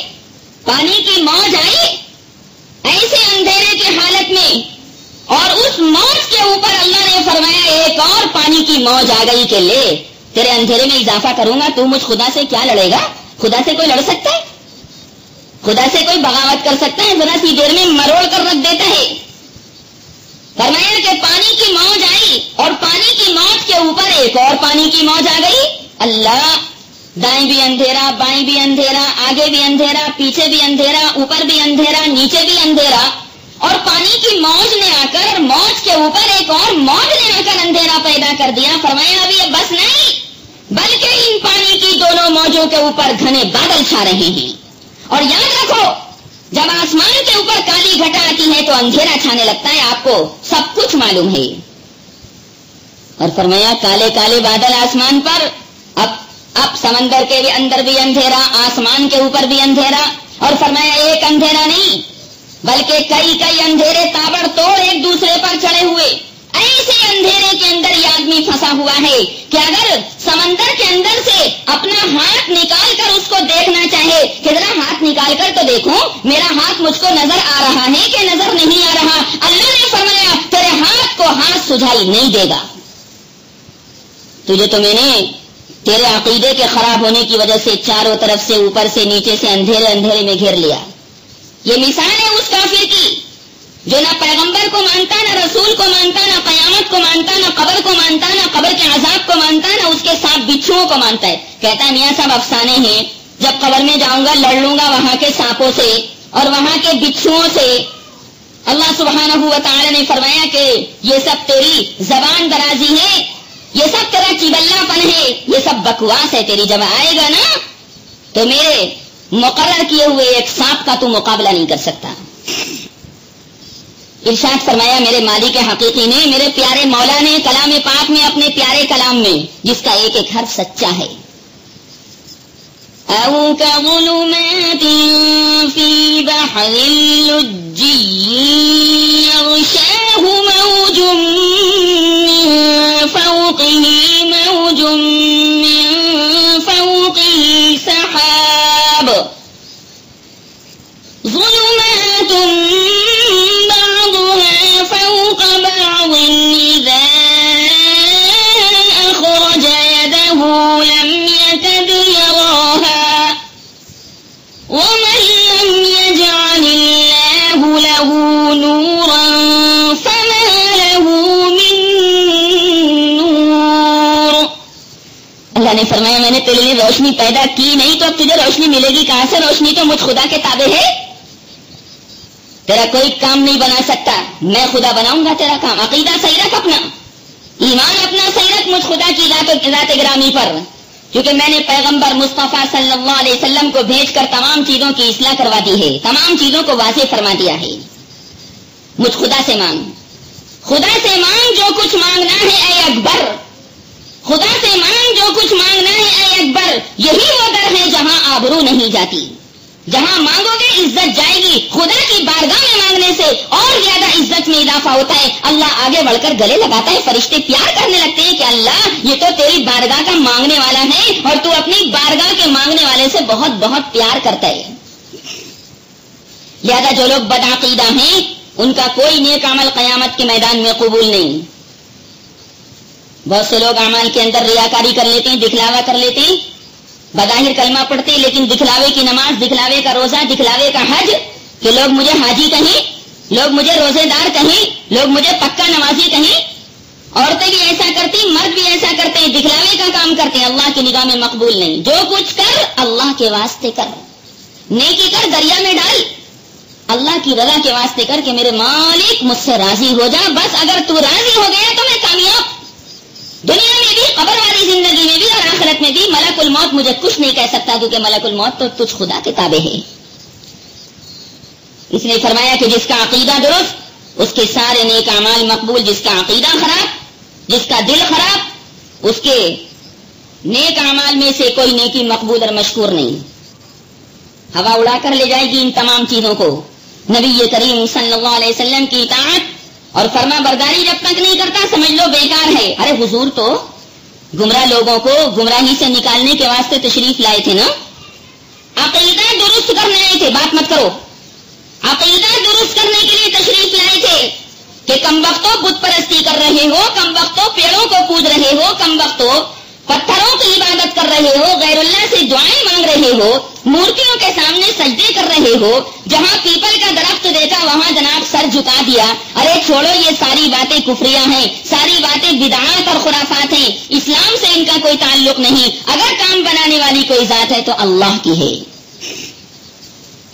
پانی کی موج آئی ایسے اندھیرے کی حالت میں، اور اس موج کے اوپر اللہ نے فرمایا ایک اور پانی کی موج آ گئی کہ لے تیرے اندھیرے میں اضافہ کروں گا، تو مجھ خدا سے کیا لڑے گا؟ خدا سے کوئی لڑ سکتا ہے؟ خدا سے کوئی بغاوت کر سکتا ہے؟ ذرا سی دیر میں مروڑ کر رکھ دیتا ہے۔ فرمایا کہ پانی کی موج آئی، اور پانی کی موج کے اوپر ایک اور پانی کی موج آ گئی۔ اللہ، دائیں بھی اندھیرا، بائیں بھی اندھیرا، آگے بھی اندھیرا، پیچھے بھی اندھیرا، اوپر بھی اندھیرا، نیچے بھی اندھیرا، اور پانی کی موج نے آ کر موج کے اوپر ایک اور موج نے آ کر اندھیرا پیدا کر دیا۔ فرمایا ابھی یہ بس نہیں، بلکہ ان پانی کی دونوں موجوں کے اوپر گھنے بادل چھا رہے ہیں۔ اور یاد رکھو، جب آسمان کے اوپر کالی گھٹا آتی ہے تو اندھیرا چھانے لگتا ہے، آپ کو سب کچھ معلوم ہے۔ اور فرمایا کالے کالے بادل آسمان پر، اب سمندر کے بھی اندر بھی اندھیرا، آسمان کے اوپر بھی اندھیرا، اور فرمایا ایک اندھیرا نہیں بلکہ کئی کئی اندھیرے تابڑ توڑ ایک دوسرے پر چڑھے ہوئے۔ ایسے اندھیرے کے اندر یہ آدمی پھنسا ہوا ہے کہ اگر سمندر کے اندر سے اپنا ہاتھ نکال کر اس کو دیکھنا چاہے کہ ذرا ہاتھ نکال کر تو دیکھوں میرا ہاتھ مجھ کو نظر آ رہا ہے کہ نظر نہیں آ رہا، اللہ نے فرمایا تیرے ہاتھ کو ہاتھ سجھائی نہیں دے گا۔ تجھے تو میں نے تیرے عقیدے کے خراب ہونے کی وجہ سے چاروں طرف سے، اوپر سے، نیچے سے اندھیرے اندھیرے میں گھیر لیا۔ یہ مثال ہے اس کافر کی جو نہ پیغمبر کو مانتا، نہ رسول کو مانتا، نہ قیامت کو مانتا، نہ قبر کو مانتا، نہ قبر کے عذاب کو مانتا، نہ اس کے ساتھ بچھوؤں کو مانتا ہے۔ کہتا ہے میاں صاحب افسانے ہیں، جب قبر میں جاؤں گا لڑ لوں گا وہاں کے سانپوں سے اور وہاں کے بچھوؤں سے۔ اللہ سبحانہ و تعالی نے فرمایا کہ یہ سب تیری زبان درازی ہے، یہ سب تیرا چبلا پن ہے، یہ سب بکواس ہے تیری۔ جب آئے گا نا تو میرے مقرر کیے ہوئے ایک سانپ کا تو مقابلہ نہیں کر سکتا۔ ارشاد فرمایا میرے مالک حقیقی نے، میرے پیارے مولا نے کلام پاک میں، اپنے پیارے کلام میں، جس کا ایک ایک حرف سچا ہے، او کظلمات فی بحر لجی یغشاہ موج من فوقہ موج من فوقہ سحاب، ظلمات بعضها فوق بعض إذا أخرج يده لم يكد يراها ومن لم يجعل الله له نورا فما له من نور۔ اللہ نے فرمایا میں نے تیرے لیے روشنی پیدا کی نہیں تو اب تجھے روشنی ملے گی کہاں سے؟ روشنی تو مجھ خدا کے تابع ہے، تیرا کوئی کام نہیں بنا سکتا، میں خدا بناؤں گا تیرا کام۔ عقیدہ صحیح رکھ، اپنا ایمان اپنا صحیح رکھ مجھ خدا کی ذات گرامی پر، کیونکہ میں نے پیغمبر مصطفیٰ صلی اللہ علیہ وسلم کو بھیج کر تمام چیزوں کی اصلاح کروا دی ہے، تمام چیزوں کو واضح فرما دیا ہے۔ مجھ خدا سے مانگ، خدا سے مانگ جو کچھ مانگنا ہے اے اکبر، خدا سے مانگ جو کچھ مانگنا ہے اے اکبر۔ یہی وہ در ہے جہاں آبرو نہیں جاتی، جہاں مانگو گے عزت جائے گی۔ خدا کی بارگاہ میں مانگنے سے اور زیادہ عزت میں اضافہ ہوتا ہے۔ اللہ آگے بڑھ کر گلے لگاتا ہے، فرشتے پیار کرنے لگتے ہیں کہ اللہ یہ تو تیری بارگاہ کا مانگنے والا ہے اور تو اپنی بارگاہ کے مانگنے والے سے بہت بہت پیار کرتا ہے۔ لہذا جو لوگ بدعقیدہ ہیں ان کا کوئی نیک عمل قیامت کے میدان میں قبول نہیں۔ بہت سے لوگ اعمال کے اندر ریاکاری کر لیتے ہیں، دکھلاوا کر لیتے ہیں، بظاہر کلمہ پڑھتے لیکن دکھلاوے کی نماز، دکھلاوے کا روزہ، دکھلاوے کا حج، کہ لوگ مجھے حاجی کہیں، لوگ مجھے روزے دار کہیں، لوگ مجھے پکا نمازی کہیں۔ عورتیں بھی ایسا کرتی، مرد بھی ایسا کرتے ہیں، دکھلاوے کا کام کرتے ہیں، اللہ کی نگاہ میں مقبول نہیں۔ جو کچھ کر اللہ کے واسطے کر، نیکی کر دریا میں ڈال، اللہ کی رضا کے واسطے کر کہ میرے مالک مجھ سے راضی ہو جا، بس اگر تو راضی ہو گیا تو میں کامیاب، دنیا میں بھی، قبر والی زندگی میں بھی اور آخرت میں بھی۔ ملک الموت مجھے کچھ نہیں کہہ سکتا کیونکہ ملک الموت تو تجھ خدا کے تابع ہے۔ اس نے فرمایا کہ جس کا عقیدہ درست اس کے سارے نیک اعمال مقبول، جس کا عقیدہ خراب، جس کا دل خراب، اس کے نیک اعمال میں سے کوئی نیکی مقبول اور مشکور نہیں. ہوا اڑا کر لے جائے گی ان تمام چیزوں کو. نبی کریم صلی اللہ علیہ وسلم کی اطاعت اور فرما برداری جب تک نہیں کرتا سمجھ لو بیکار ہے. ارے حضور تو گمراہ لوگوں کو گمراہی سے نکالنے کے واسطے تشریف لائے تھے نا. عقیدہ درست کرنے آئے تھے. بات مت کرو. عقیدہ درست کرنے کے لیے تشریف لائے تھے کہ کم وقتوں بت پرستی کر رہے ہو, کم وقتوں پیڑوں کو پوج رہے ہو, کم وقتوں پتھروں کی عبادت کر رہے ہو, غیر اللہ سے دعائیں مانگ رہے ہو, مورتیوں کے سامنے سجدے کر رہے ہو. جہاں پیپل کا درخت دیکھا وہاں جناب سر جھکا دیا. ارے چھوڑو, یہ ساری باتیں کفریاں ہیں, ساری باتیں بدعات اور خرافات ہیں, اسلام سے ان کا کوئی تعلق نہیں. اگر کام بنانے والی کوئی ذات ہے تو اللہ کی ہے.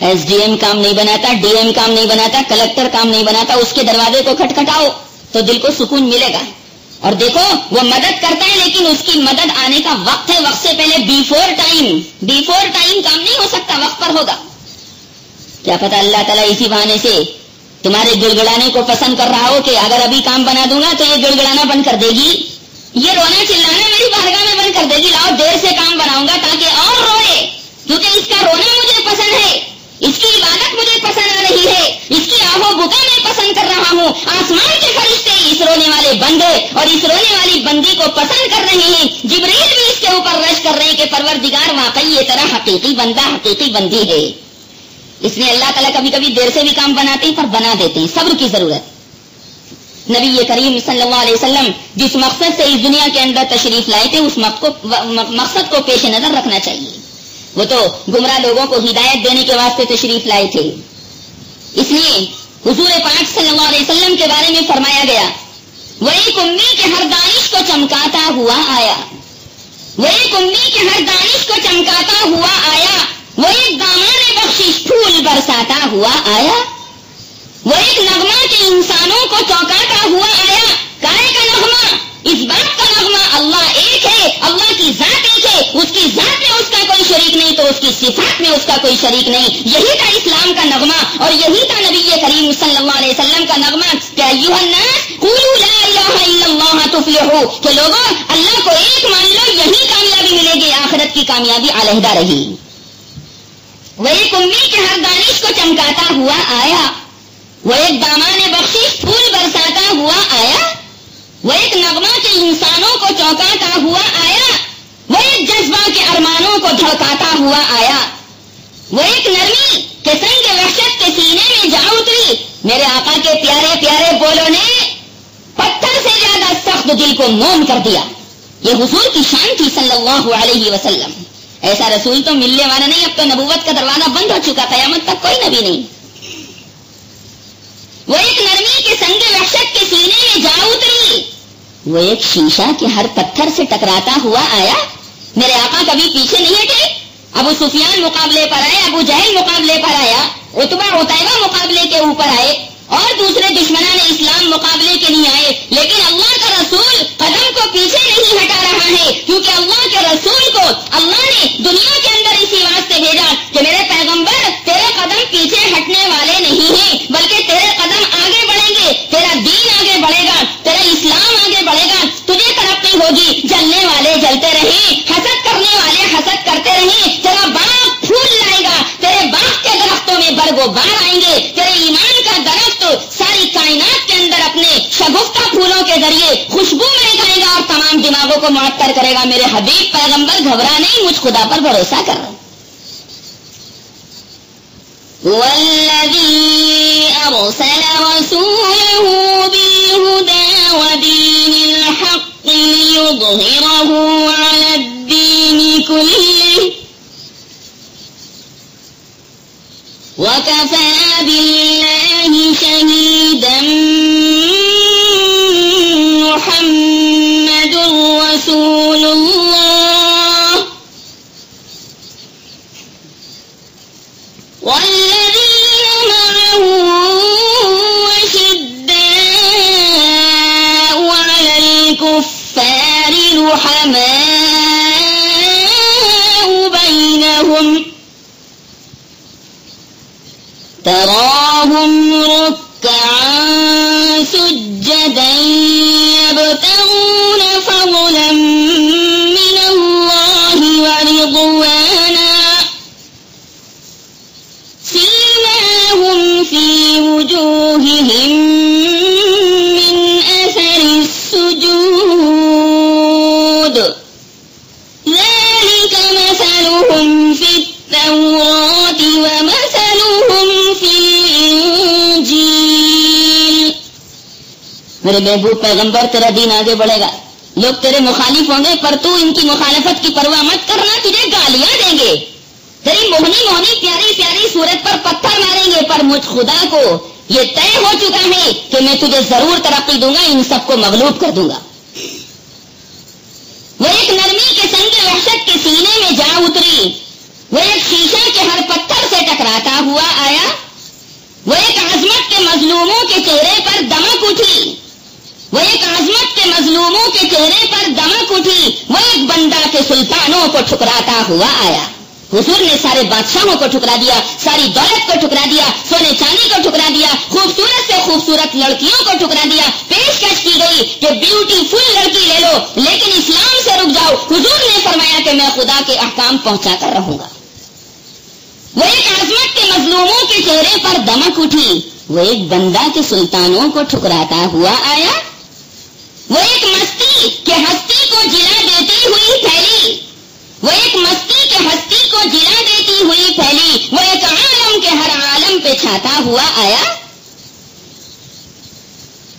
ایس ڈی ایم کام نہیں بناتا, ڈی ایم کام نہیں بناتا, کلکٹر کام نہیں بناتا. اس کے دروازے کو کھٹکھٹاؤ تو دل کو سکون ملے گا. اور دیکھو وہ مدد کرتا ہے لیکن اس کی مدد آنے کا وقت ہے. وقت سے پہلے بیفور ٹائم کام نہیں ہو سکتا, وقت پر ہوگا. کیا پتا اللہ تعالیٰ اسی بہانے سے تمہارے گڑگڑانے کو پسند کر رہا ہو کہ اگر ابھی کام بنا دوں گا تو یہ گڑگڑانا بند کر دے گی, یہ رونا چلانا میری بارگاہ میں بند کر دے گی. لاؤ دیر سے کام بناؤں گا تاکہ اور روئے, کیونکہ اس کا رونا مجھے پسند ہے, اس کی عبادت مجھے پسند آ رہی ہے, اس کی آہو بکا میں پسند کر رہا ہوں. آسمان کے فرشتے اس رونے والے بندے اور اس رونے والی بندی کو پسند کر رہے ہیں. جبریل بھی اس کے اوپر رش کر رہے ہیں کہ پروردگار واقعی یہ طرح حقیقی بندہ حقیقی بندی ہے. اس لیے اللہ تعالیٰ کبھی کبھی دیر سے بھی کام بناتے ہیں پر بنا دیتے ہیں. صبر کی ضرورت. نبی کریم صلی اللہ علیہ وسلم جس مقصد سے اس دنیا کے اندر تشریف لائے تھے اس مقصد کو پیش نظر رکھنا چاہیے. وہ تو گمراہ لوگوں کو ہدایت دینے کے واسطے تشریف لائے تھے. اس لیے حضور پاک صلی اللہ علیہ وسلم کے بارے میں فرمایا گیا, وہ ایک امی کے ہر دانش کو چمکاتا ہوا آیا, وہ ایک امی کے ہر دانش کو چمکاتا ہوا آیا, وہ ایک دامان بخشش پھول برساتا ہوا آیا, وہ ایک نغمہ کے انسانوں کو چونکاتا ہوا آیا. کائے کا نغمہ, اس بات کا نغمہ اللہ ایک ہے, اللہ کی ذات ایک ہے, اس کی ذات میں اس کا کوئی شریک نہیں تو اس کی صفات میں اس کا کوئی شریک نہیں. یہی تھا اسلام کا نغمہ اور یہی تھا نبی کریم صلی اللہ علیہ وسلم کا نغمہ کہ ایھا الناس قولوا لا الہ الا اللہ تفلحوا, کہ لوگوں اللہ کو ایک مان لو یہی کامیابی ملے گی, آخرت کی کامیابی علیحدہ رہی. وہ ایک امی کے ہر دانش کو چمکاتا ہوا آیا, وہ ایک دامان بخشش پھول برساتا ہوا آیا, وہ ایک نغمہ کے انسانوں کو چونکاتا ہوا آیا, وہ ایک جذبہ کے ارمانوں کو دھڑکاتا ہوا آیا, وہ ایک نرمی کے سنگ وحشت کے سینے میں جا اتری. میرے آقا کے پیارے پیارے بولوں نے پتھر سے زیادہ سخت دل کو موم کر دیا. یہ حضور کی شان تھی صلی اللہ علیہ وسلم. ایسا رسول تو ملنے والا نہیں. اب تو نبوت کا دروازہ بند ہو چکا, قیامت تک کوئی نبی نہیں. وہ ایک نرمی کے سنگ وحشت کے سینے میں جا اتری, وہ ایک شیشہ کے ہر پتھر سے ٹکراتا ہوا آیا. میرے آقا کبھی پیچھے نہیں ہٹے. ابو سفیان مقابلے پر آئے, ابو جہل مقابلے پر آیا, عتبہ عتیبہ مقابلے کے اوپر آئے اور دوسرے دشمنان اسلام مقابلے کے لیے آئے, لیکن اللہ کا رسول قدم کو پیچھے نہیں ہٹا رہا ہے, کیونکہ اللہ کے رسول کو اللہ نے دنیا کے اندر اسی واسطے بھیجا کہ میرے پیغمبر تیرے قدم پیچھے ہٹنے والے نہیں ہیں, بلکہ تیرے قدم آگے بڑھیں گے, تیرا دین آگے بڑھے گا, تیرا اسلام آگے بڑھے گا, تجھے ترقی ہوگی. جلنے والے جلتے رہیں, حسد کرنے والے حسد کرتے رہیں, تیرا باغ پھول لائے گا, تیرے باغ کے درختوں میں برگ و بار آئیں گے, تیرے ایمان کا درخت ساری کائنات کے اندر اپنے شگفتہ پھولوں کے ذریعے خوشبو مہکائے گا اور تمام دماغوں کو معطر کرے گا. میرے حبیب پیغمبر گھبرا نہیں, مجھ خدا پر بھروسہ کر. والذی ارسل رسولہ بالہدی ودین الحق لیظہرہ علی الدین کلہ وَكَفَى بِاللَّهِ شَهِيدًا مُحَمَّدٌ رَسُولُ اللَّهِ وَالَّذِينَ مَعَهُ أَشِدَّاءُ عَلَى الْكُفَّارِ رُحَمَاءُ بَيْنَهُمْ تراهم ركعا سجدا يبتغون فضلا من الله مثلهم في التوراة ومثلهم في الإنجيل. میرے محبوب پیغمبر تیرا دین آگے بڑھے گا، لوگ تیرے مخالف ہوں گے، پر تو ان کی مخالفت کی پرواہ مت کرنا، تجھے گالیاں دیں گے، تیری موہنی موہنی پیاری پیاری صورت پر پتھر ماریں گے، پر مجھ خدا کو یہ طے ہو چکا ہے کہ میں تجھے ضرور ترقی دوں گا، ان سب کو مغلوب کر دوں گا. وہ ایک نرمی کے سنگ وحشت کے سینے میں جا اتری، وہ ایک شیشہ کے ہر پتھر سے ٹکراتا ہوا آیا، وہ ایک عظمت کے مظلوموں کے چہرے پر دمک اٹھی، وہ ایک عظمت کے مظلوموں کے چہرے پر دمک اٹھی، وہ ایک بندہ کے سلطانوں کو ٹھکراتا ہوا آیا. حضور نے سارے بادشاہوں کو ٹھکرا دیا، ساری دولت کو ٹھکرا دیا، سونے چاندی کو ٹھکرا دیا، خوبصورت سے خوبصورت لڑکیوں کو ٹھکرا دیا. پیشکش کی گئی کہ بیوٹی فل لڑکی لے لو لیکن اسلام سے رک جاؤ. حضور نے فرمایا کہ میں خدا کے احکام پہنچا کر رہوں گا. وہ ایک عظمت کے مظلوموں کے چہرے پر دمک اٹھی، وہ ایک بندہ کے سلطانوں کو ٹھکراتا ہوا آیا، وہ ایک مستی کے ہستی کو جلا دیتی ہوئی پھیلی، وہ ایک مستی کے ہستی کو جلا دیتی ہوئی پھیلی، وہ ایک عالم کے ہر عالم پہ چھاتا ہوا آیا.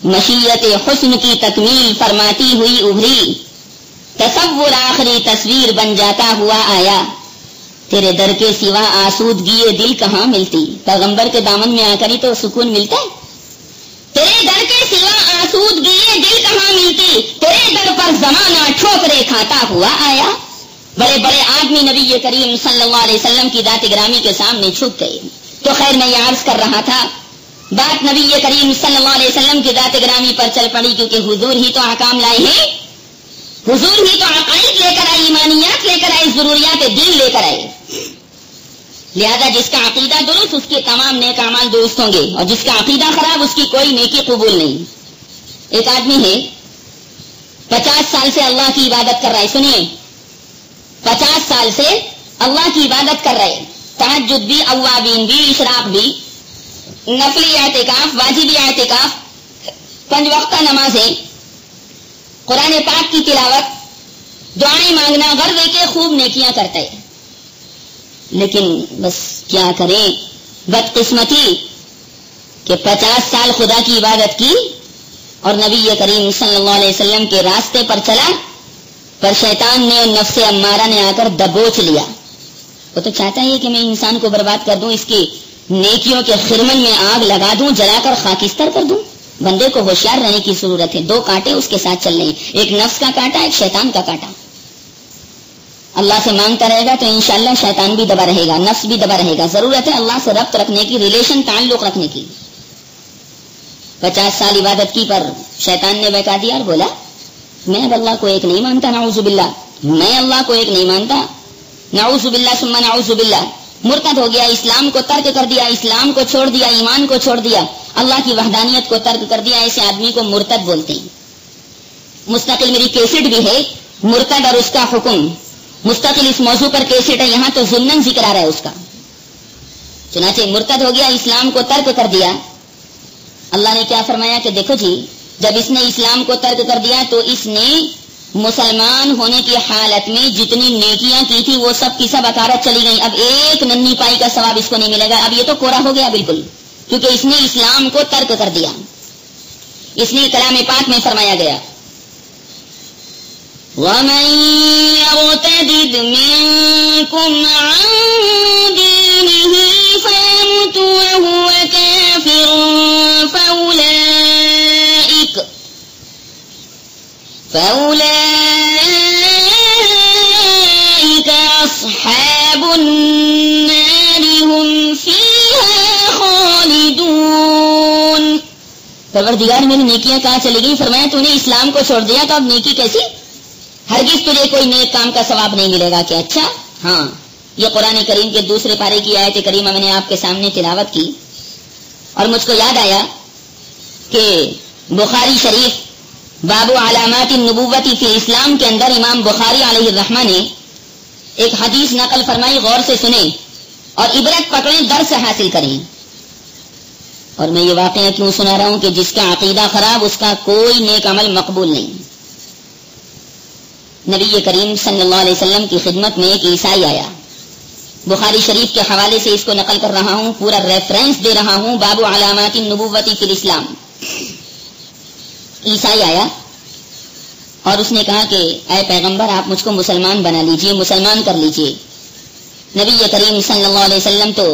مشیت حسن کی تکمیل فرماتی ہوئی ابھری، تصور آخری تصویر بن جاتا ہوا آیا. تیرے در کے سوا آسودگی دل کہاں ملتی، پیغمبر کے دامن میں آ کر ہی تو سکون ملتا ہے. تیرے در کے سوا آسودگی دل کہاں ملتی، تیرے در پر زمانہ ٹھوکرے کھاتا ہوا آیا. بڑے بڑے آدمی نبی کریم صلی اللہ علیہ وسلم کی ذات گرامی کے سامنے جھک گئے. تو خیر میں یہ عرض کر رہا تھا، بات نبی کریم صلی اللہ علیہ وسلم کی ذات گرامی پر چل پڑی، کیونکہ حضور ہی تو احکام لائے ہیں، حضور ہی تو عقائد لے کر آئے، ایمانیات لے کر آئے، ضروریات دین لے کر آئے. لہذا جس کا عقیدہ درست اس کے تمام نیک اعمال درست ہوں گے، اور جس کا عقیدہ خراب اس کی کوئی نیکی قبول نہیں. ایک آدمی ہے 50 سال سے اللہ کی عبادت کر رہا ہے، سنیے 50 سال سے اللہ کی عبادت کر رہے، تہجد بھی، اوابین بھی، اشراق بھی، نفلی اعتکاف، واجبی اعتکاف، 5 وقتہ نمازیں، قرآن پاک کی تلاوت، دعائیں مانگنا، غرض کے خوب نیکیاں کرتا ہے. لیکن بس کیا کریں، بدقسمتی کہ 50 سال خدا کی عبادت کی اور نبی کریم صلی اللہ علیہ وسلم کے راستے پر چلا، پر شیطان نے اور نفس امارہ نے آ کر دبوچ لیا. وہ تو چاہتا ہے کہ میں انسان کو برباد کر دوں، اس کی نیکیوں کے خرمن میں آگ لگا دوں، جلا کر خاکستر کر دوں. بندے کو ہوشیار رہنے کی ضرورت ہے. 2 کانٹے اس کے ساتھ چل رہے ہیں، ایک نفس کا کانٹا، ایک شیطان کا کانٹا. اللہ سے مانگتا رہے گا تو انشاءاللہ شیطان بھی دبا رہے گا، نفس بھی دبا رہے گا. ضرورت ہے اللہ سے ربط رکھنے کی، ریلیشن، تعلق رکھنے کی. 50 سال عبادت کی پر شیطان نے بہکا دیا اور بولا میں اب اللہ کو ایک نہیں مانتا، نعوذ باللہ، میں اللہ کو ایک نہیں مانتا، نعوذ باللہ ثم نعوذ باللہ. مرتد ہو گیا، اسلام کو ترک کر دیا، اسلام کو چھوڑ دیا، ایمان کو چھوڑ دیا، اللہ کی وحدانیت کو ترک کر دیا. ایسے آدمی کو مرتد بولتے ہیں. مستقل میری کیسٹ بھی ہے مرتد اور اس کا حکم، مستقل اس موضوع پر کیسٹ ہے، یہاں تو ضمن ذکر آ رہا ہے اس کا. چنانچہ مرتد ہو گیا، اسلام کو ترک کر دیا. اللہ نے کیا فرمایا کہ دیکھو جی، جب اس نے اسلام کو ترک کر دیا تو اس نے مسلمان ہونے کی حالت میں جتنی نیکیاں کی تھی وہ سب کی سب اکارت چلی گئی. اب ایک ننھی پائی کا ثواب اس کو نہیں ملے گا. اب یہ تو کوڑا ہو گیا بالکل، کیونکہ اس نے اسلام کو ترک کر دیا. اس لیے کلام پاک میں فرمایا گیا وَمَن يَرْتَدِدْ مِنكُمْ عَن دِينِهِ فَيَمُتْ وَهُوَ كَافِرٌ فَأُولَئِكَ أَصْحَابُ النَّارِ هُمْ فِيهَا خَالِدُونَ. پروردگار میری نیکیاں کہاں چلی گئی؟ فرمایا تو نے اسلام کو چھوڑ دیا تو اب نیکی کیسی؟ ہرگز تجھے کوئی نیک کام کا ثواب نہیں ملے گا. کہ اچھا ہاں، یہ قرآن کریم کے 2 پارے کی آیت کریمہ میں نے آپ کے سامنے تلاوت کی اور مجھ کو یاد آیا کہ بخاری شریف باب علامات النبوت فی اسلام کے اندر امام بخاری علیہ الرحمہ نے ایک حدیث نقل فرمائی. غور سے سنیں اور عبرت پکڑیں، درس حاصل کریں. اور میں یہ واقعہ کیوں سنا رہا ہوں کہ جس کا عقیدہ خراب اس کا کوئی نیک عمل مقبول نہیں. نبی کریم صلی اللہ علیہ وسلم کی خدمت میں ایک عیسائی آیا. بخاری شریف کے حوالے سے اس کو نقل کر رہا ہوں, پورا ریفرنس دے رہا ہوں. باب علامات النبوۃ فی الاسلام. عیسائی آیا اور اس نے کہا کہ اے پیغمبر آپ مجھ کو مسلمان بنا لیجئے, مسلمان کر لیجئے. نبی کریم صلی اللہ علیہ وسلم تو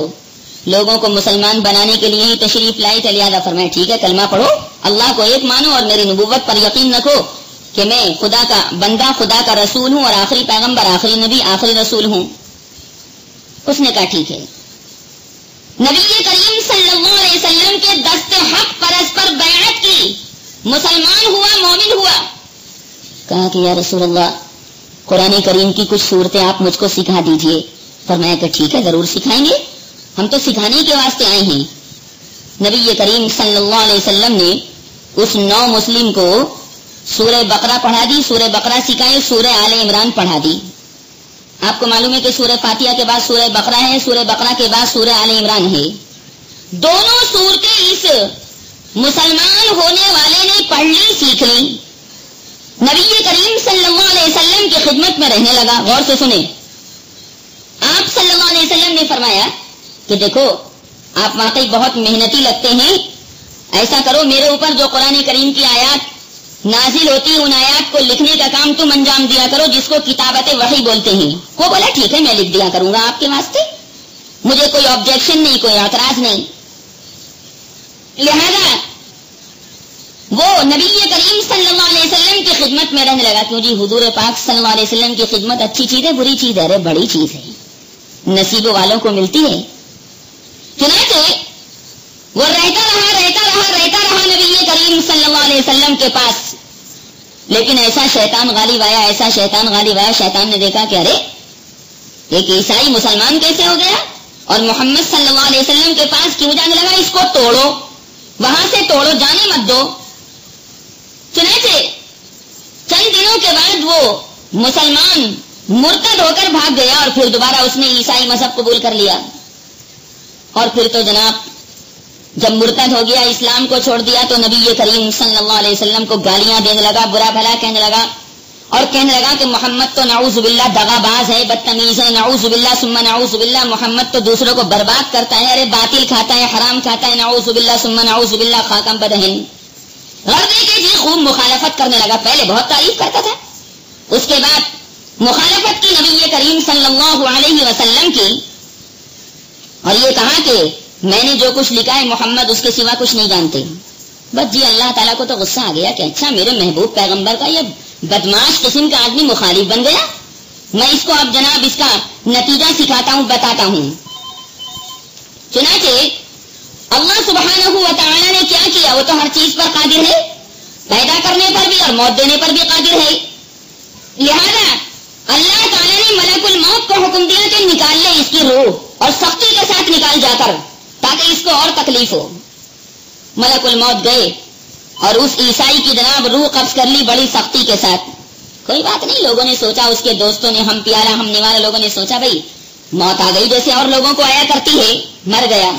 لوگوں کو مسلمان بنانے کے لیے ہی تشریف لائے تھے, لہٰذا فرمایا ٹھیک ہے کلمہ پڑھو, اللہ کو ایک مانو اور میری نبوت پر یقین رکھو کہ میں خدا کا بندہ, خدا کا رسول ہوں اور آخری پیغمبر, آخری نبی, آخری رسول ہوں. اس نے کہا ٹھیک ہے. نبی کریم صلی اللہ علیہ وسلم کے دست حق پر اس پر بیعت کی, مسلمان ہوا, مومن ہوا. کہا کہ یا رسول اللہ قرآن کریم کی کچھ صورتیں آپ مجھ کو سکھا دیجئے. فرمایا کہ ٹھیک ہے ضرور سکھائیں گے, ہم تو سکھانے کے واسطے آئے ہیں. نبی کریم صلی اللہ علیہ وسلم نے اس نو مسلم کو سورہ بقرہ پڑھا دی, سورہ بقرہ سکھائے, سورہ آل عمران پڑھا دی. آپ کو معلوم ہے کہ سورہ فاتحہ کے بعد سورہ بقرہ ہے, سورہ بقرہ کے بعد سورہ آل عمران ہے. دونوں صورتیں اس مسلمان ہونے والے نے پڑھ لی, سیکھ لی. نبی کریم صلی اللہ علیہ وسلم کی خدمت میں رہنے لگا. غور سے سنیں, آپ صلی اللہ علیہ وسلم نے فرمایا کہ دیکھو آپ واقعی بہت محنتی لگتے ہیں, ایسا کرو میرے اوپر جو قرآن کریم کی آیات نازل ہوتی ان آیات کو لکھنے کا کام تم انجام دیا کرو, جس کو کتابت وحی بولتے ہیں. وہ بولا ٹھیک ہے میں لکھ دیا کروں گا آپ کے واسطے, مجھے کوئی آبجیکشن نہیں, کوئی اعتراض نہیں. لہذا وہ نبی کریم صلی اللہ علیہ وسلم کی خدمت میں رہنے لگا. کیوں جی حضور پاک صلی اللہ علیہ وسلم کی خدمت اچھی چیز ہے, بری چیز ہے؟ ارے بڑی چیز ہے, نصیب والوں کو ملتی ہے. چنانچہ وہ رہتا رہا نبی کریم صلی اللہ علیہ وسلم کے پاس. لیکن ایسا شیطان غالب آیا, شیطان نے دیکھا کہ ارے ایک عیسائی مسلمان کیسے ہو گیا اور محمد صلی اللہ علیہ وسلم کے پاس کیوں جانے لگا, اس کو توڑو, وہاں سے توڑو, جانے مت دو. چنانچہ چند دنوں کے بعد وہ مسلمان مرتد ہو کر بھاگ گیا اور پھر دوبارہ اس نے عیسائی مذہب قبول کر لیا. اور پھر تو جناب جب مرتد ہو گیا, اسلام کو چھوڑ دیا, تو نبی کریم صلی اللہ علیہ وسلم کو گالیاں دینے لگا, برا بھلا کہنے لگا, اور کہنے لگا کہ محمد تو نعوذ باللہ دغا باز ہے, بدتمیز ہے, نعوذ باللہ ثم نعوذ باللہ, محمد تو دوسروں کو برباد کرتا ہے, ارے باطل کھاتا ہے, حرام کھاتا ہے, نعوذ باللہ ثم نعوذ باللہ, خاکم بدہن. غرضے کے جی خوب مخالفت کرنے لگا. پہلے بہت تعریف کرتا تھا, اس کے بعد مخالفت کی نبی کریم صلی اللہ علیہ وسلم کی, اور یہ کہا کہ میں نے جو کچھ لکھا ہے محمد اس کے سوا کچھ نہیں جانتے. بس جی اللہ تعالیٰ کو تو غصہ آ گیا کہ اچھا میرے محبوب پیغمبر کا یہ بدماش قسم کا آدمی مخالف بن گیا, میں اس کو اب جناب اس کا نتیجہ سکھاتا ہوں, بتاتا ہوں. چنانچہ اللہ سبحانہ و تعالیٰ نے کیا کیا, وہ تو ہر چیز پر قادر ہے, پیدا کرنے پر بھی اور موت دینے پر بھی قادر ہے. لہذا اللہ تعالیٰ نے ملک الموت کو حکم دیا کہ نکال لے اس کی روح, اور سختی کے ساتھ نکال جا کر, تاکہ اس کو اور تکلیف ہو. ملک الموت گئے اور اس عیسائی کی جناب روح قبض کر لی بڑی سختی کے ساتھ. کوئی بات نہیں, لوگوں نے سوچا, اس کے دوستوں نے, ہم پیارا ہم نوارا لوگوں نے سوچا بھائی موت آ گئی جیسے اور لوگوں کو آیا کرتی ہے, مر گیا.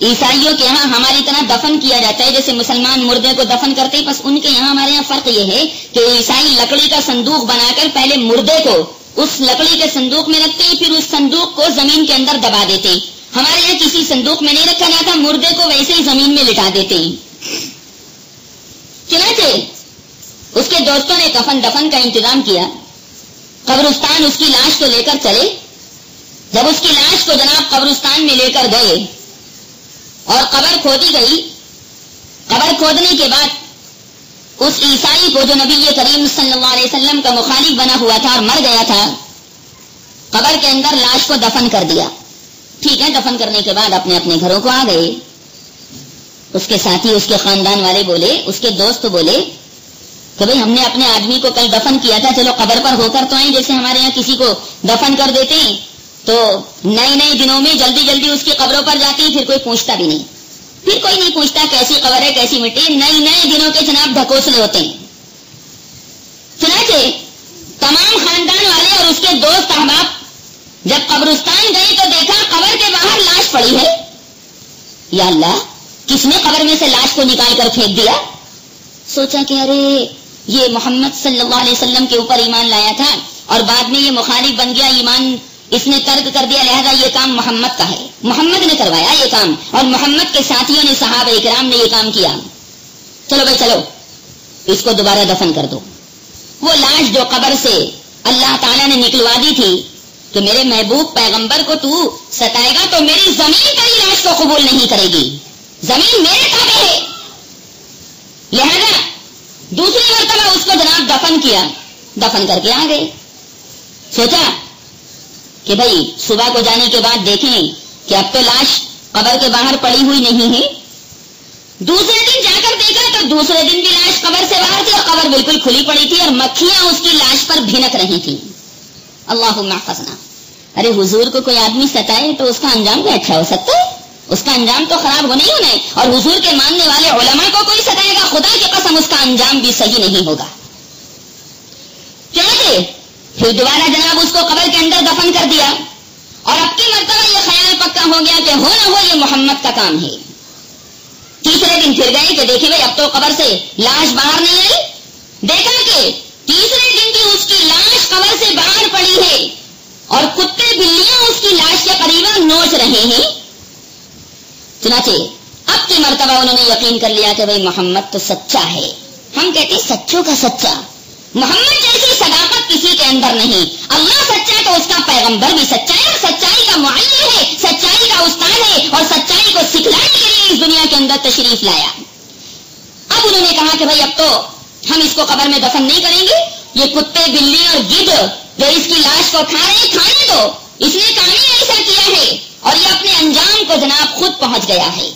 عیسائیوں کے یہاں ہماری طرح دفن کیا جاتا ہے جیسے مسلمان مردے کو دفن کرتے ہیں, بس ان کے یہاں ہمارے یہاں فرق یہ ہے کہ عیسائی لکڑی کا صندوق بنا کر پہلے مردے کو اس لکڑی کے صندوق میں رکھتے ہیں, پھر اس صندوق کو زمین کے اندر دبا دیتے ہیں. ہمارے یہاں کسی صندوق میں نہیں رکھا جاتا, مردے کو ویسے ہی زمین میں لٹا دیتے ہیں. چنانچہ اس کے دوستوں نے کفن دفن کا انتظام کیا, قبرستان اس کی لاش کو لے کر چلے. جب اس کی لاش کو جناب قبرستان میں لے کر گئے اور قبر کھودی گئی, قبر کھودنے کے بعد اس عیسائی کو جو نبی کریم صلی اللہ علیہ وسلم کا مخالف بنا ہوا تھا اور مر گیا تھا, قبر کے اندر لاش کو دفن کر دیا. ٹھیک ہے, دفن کرنے کے بعد اپنے اپنے گھروں کو آ گئے. اس کے ساتھی, اس کے خاندان والے بولے, اس کے دوست بولے کہ بھئی ہم نے اپنے آدمی کو کل دفن کیا تھا, چلو قبر پر ہو کر تو آئیں, جیسے ہمارے یہاں کسی کو دفن کر دیتے ہیں تو نئے دنوں میں جلدی جلدی اس کی قبروں پر جاتے ہیں, پھر کوئی پوچھتا بھی نہیں, پھر کوئی نہیں پوچھتا کیسی قبر ہے کیسی مٹی, نئے دنوں کے جناب ڈھکوسلے ہوتے ہیں. چنانچہ تمام خاندان والے اور اس کے دوست احباب جب قبرستان گئے تو دیکھا قبر کے باہر لاش پڑی ہے. یا اللہ, کس نے قبر میں سے لاش کو نکال کر پھینک دیا؟ سوچا کہ ارے یہ محمد صلی اللہ علیہ وسلم کے اوپر ایمان لایا تھا اور بعد میں یہ مخالف بن گیا، ایمان اس نے ترک کر دیا، لہذا یہ کام محمد کا ہے، محمد نے کروایا یہ کام اور محمد کے ساتھیوں نے صحابہ اکرام نے یہ کام کیا، چلو بھائی چلو اس کو دوبارہ دفن کر دو۔ وہ لاش جو قبر سے اللہ تعالیٰ نے نکلوا دی تھی کہ میرے محبوب پیغمبر کو تو ستائے گا تو میری زمین تیری لاش کو قبول نہیں کرے گی، زمین میرے تابع ہے، لہذا دوسری مرتبہ اس کو جناب دفن کیا، دفن کر کے آ گئے۔ سوچا کہ بھائی صبح کو جانے کے بعد دیکھیں کہ اب تو لاش قبر کے باہر پڑی ہوئی نہیں ہے، دوسرے دن جا کر دیکھا تو دوسرے دن بھی لاش قبر سے باہر تھی اور قبر بالکل کھلی پڑی تھی اور مکھیاں اس کی لاش پر بھنک رہی تھی۔ اللہم احفظنا۔ ارے حضور کو کوئی آدمی ستائے تو اس کا انجام بھی اچھا ہو سکتا ہے، اس کا انجام تو خراب ہونا ہی ہونا ہے، اور حضور کے ماننے والے علماء کو کوئی ستائے گا خدا کی قسم اس کا انجام بھی صحیح نہیں ہوگا۔ چنانچہ پھر دوبارہ جناب اس کو قبر کے اندر دفن کر دیا اور اب کی مرتبہ یہ خیال پکا ہو گیا کہ ہو نہ ہو یہ محمد کا کام ہے۔ تیسرے دن پھر گئے کہ دیکھیں بھائی اب تو قبر سے لاش باہر نہیں آئی، دیکھا کہ تیسرے دن بھی اس کی لاش قبر سے باہر پڑی ہے اور کتے بلیاں اس کی لاش کے قریب نوچ رہے ہیں۔ چنانچہ اب کی مرتبہ انہوں نے یقین کر لیا کہ بھائی محمد تو سچا ہے، ہم کہتے ہیں سچوں کا سچا، محمد جیسی صداقت کسی کے اندر نہیں، اللہ سچا تو اس کا پیغمبر بھی سچا ہے اور سچائی کا معلم ہے، سچائی کا استاد ہے اور سچائی کو سکھلانے کے لیے اس دنیا کے اندر تشریف لایا۔ اب انہوں نے کہا کہ بھائی اب تو ہم اس کو قبر میں دفن نہیں کریں گے، یہ کتے بلی اور گدھ جو اس کی لاش کو کھا رہے ہیں کھانے دو، اس نے کام ہی ایسا کیا ہے اور یہ اپنے انجام کو جناب خود پہنچ گیا ہے۔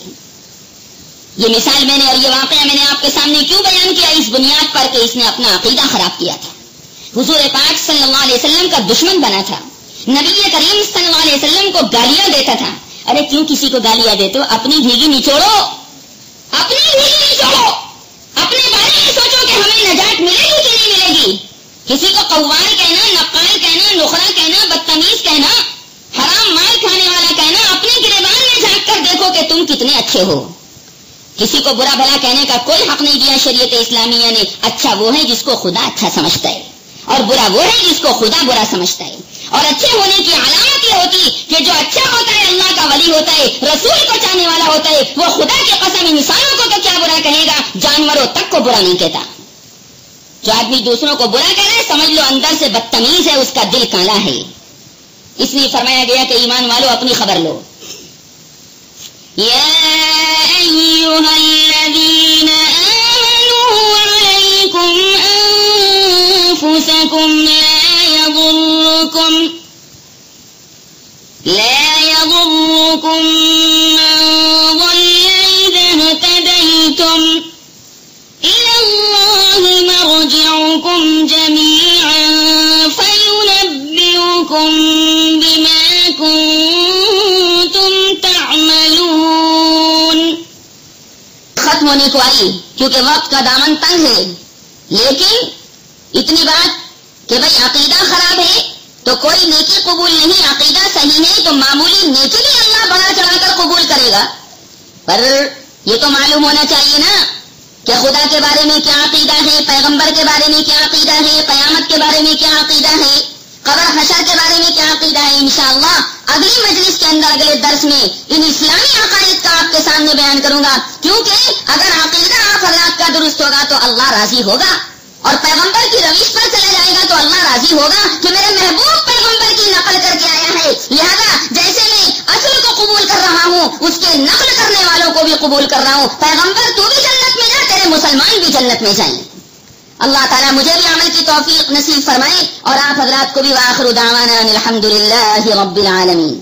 یہ مثال میں نے اور یہ واقعہ میں نے آپ کے سامنے کیوں بیان کیا؟ اس بنیاد پر کہ اس نے اپنا عقیدہ خراب کیا تھا، حضور پاک صلی اللہ علیہ وسلم کا دشمن بنا تھا، نبی کریم صلی اللہ علیہ وسلم کو گالیاں دیتا تھا۔ ارے کیوں کسی کو گالیاں دیتے ہو؟ اپنی بھیگی نچوڑو، اپنی بھیگی نچوڑو، اپنے بارے میں سوچو کہ ہمیں نجات ملے گی کہ نہیں ملے گی۔ کسی کو قوار کہنا، نقال کہنا، نخرا کہنا، بدتمیز کہنا، حرام مال کھانے والا کہنا، اپنے گریبان میں جھانک کر دیکھو کہ تم کتنے اچھے ہو۔ کسی کو برا بھلا کہنے کا کوئی حق نہیں دیا شریعت اسلامیہ نے۔ اچھا وہ ہے جس کو خدا اچھا سمجھتا ہے اور برا وہ ہے جس کو خدا برا سمجھتا ہے، اور اچھے ہونے کی علامت یہ ہوتی کہ جو اچھا ہوتا ہے اللہ کا ولی ہوتا ہے، رسول کو چاہنے والا ہوتا ہے، وہ خدا کی قسم انسانوں کو تو کیا برا کہے گا، جانوروں تک کو برا نہیں کہتا۔ جو آدمی دوسروں کو برا کہہ رہا ہے سمجھ لو اندر سے بدتمیز ہے، اس کا دل کالا ہے۔ اس لیے فرمایا گیا کہ ایمان والو اپنی خبر لو۔ يا أيها الذين آمنوا عليكم أنفسكم لا يضركم من ضل إذا اهتديتم إلى الله مرجعكم جميعا فينبئكم بما كنتم تعملون۔ ختم ہونے کو آئی کیونکہ وقت کا دامن تنگ ہے، لیکن اتنی بات کہ بھائی عقیدہ خراب ہے تو کوئی نیکی قبول نہیں، عقیدہ صحیح ہے تو معمولی نیکی بھی اللہ بڑا چڑھا کر قبول کرے گا۔ پر یہ تو معلوم ہونا چاہیے نا کہ خدا کے بارے میں کیا عقیدہ ہے، پیغمبر کے بارے میں کیا عقیدہ ہے، قیامت کے بارے میں کیا عقیدہ ہے، قبر حشر کے بارے میں کیا عقیدہ ہے۔ انشاءاللہ اگلی مجلس کے اندر اگلے درس میں ان اسلامی عقائد کا آپ کے سامنے بیان کروں گا، کیونکہ اگر عقیدہ آپ حضرات کا درست ہوگا تو اللہ راضی ہوگا، اور پیغمبر کی روش پر چلا جائے گا تو اللہ راضی ہوگا کہ میرے محبوب پیغمبر کی نقل کر کے آیا ہے، لہذا جیسے میں اصل کو قبول کر رہا ہوں اس کے نقل کرنے والوں کو بھی قبول کر رہا ہوں۔ پیغمبر تو بھی جنت میں جا، تیرے مسلمان بھی جنت میں جائیں۔ اللہ تعالیٰ مجھے بھی عمل کی توفیق نصیب فرمائے اور آپ حضرات کو بھی۔ وآخر دعوانا الحمدللہ رب العالمین۔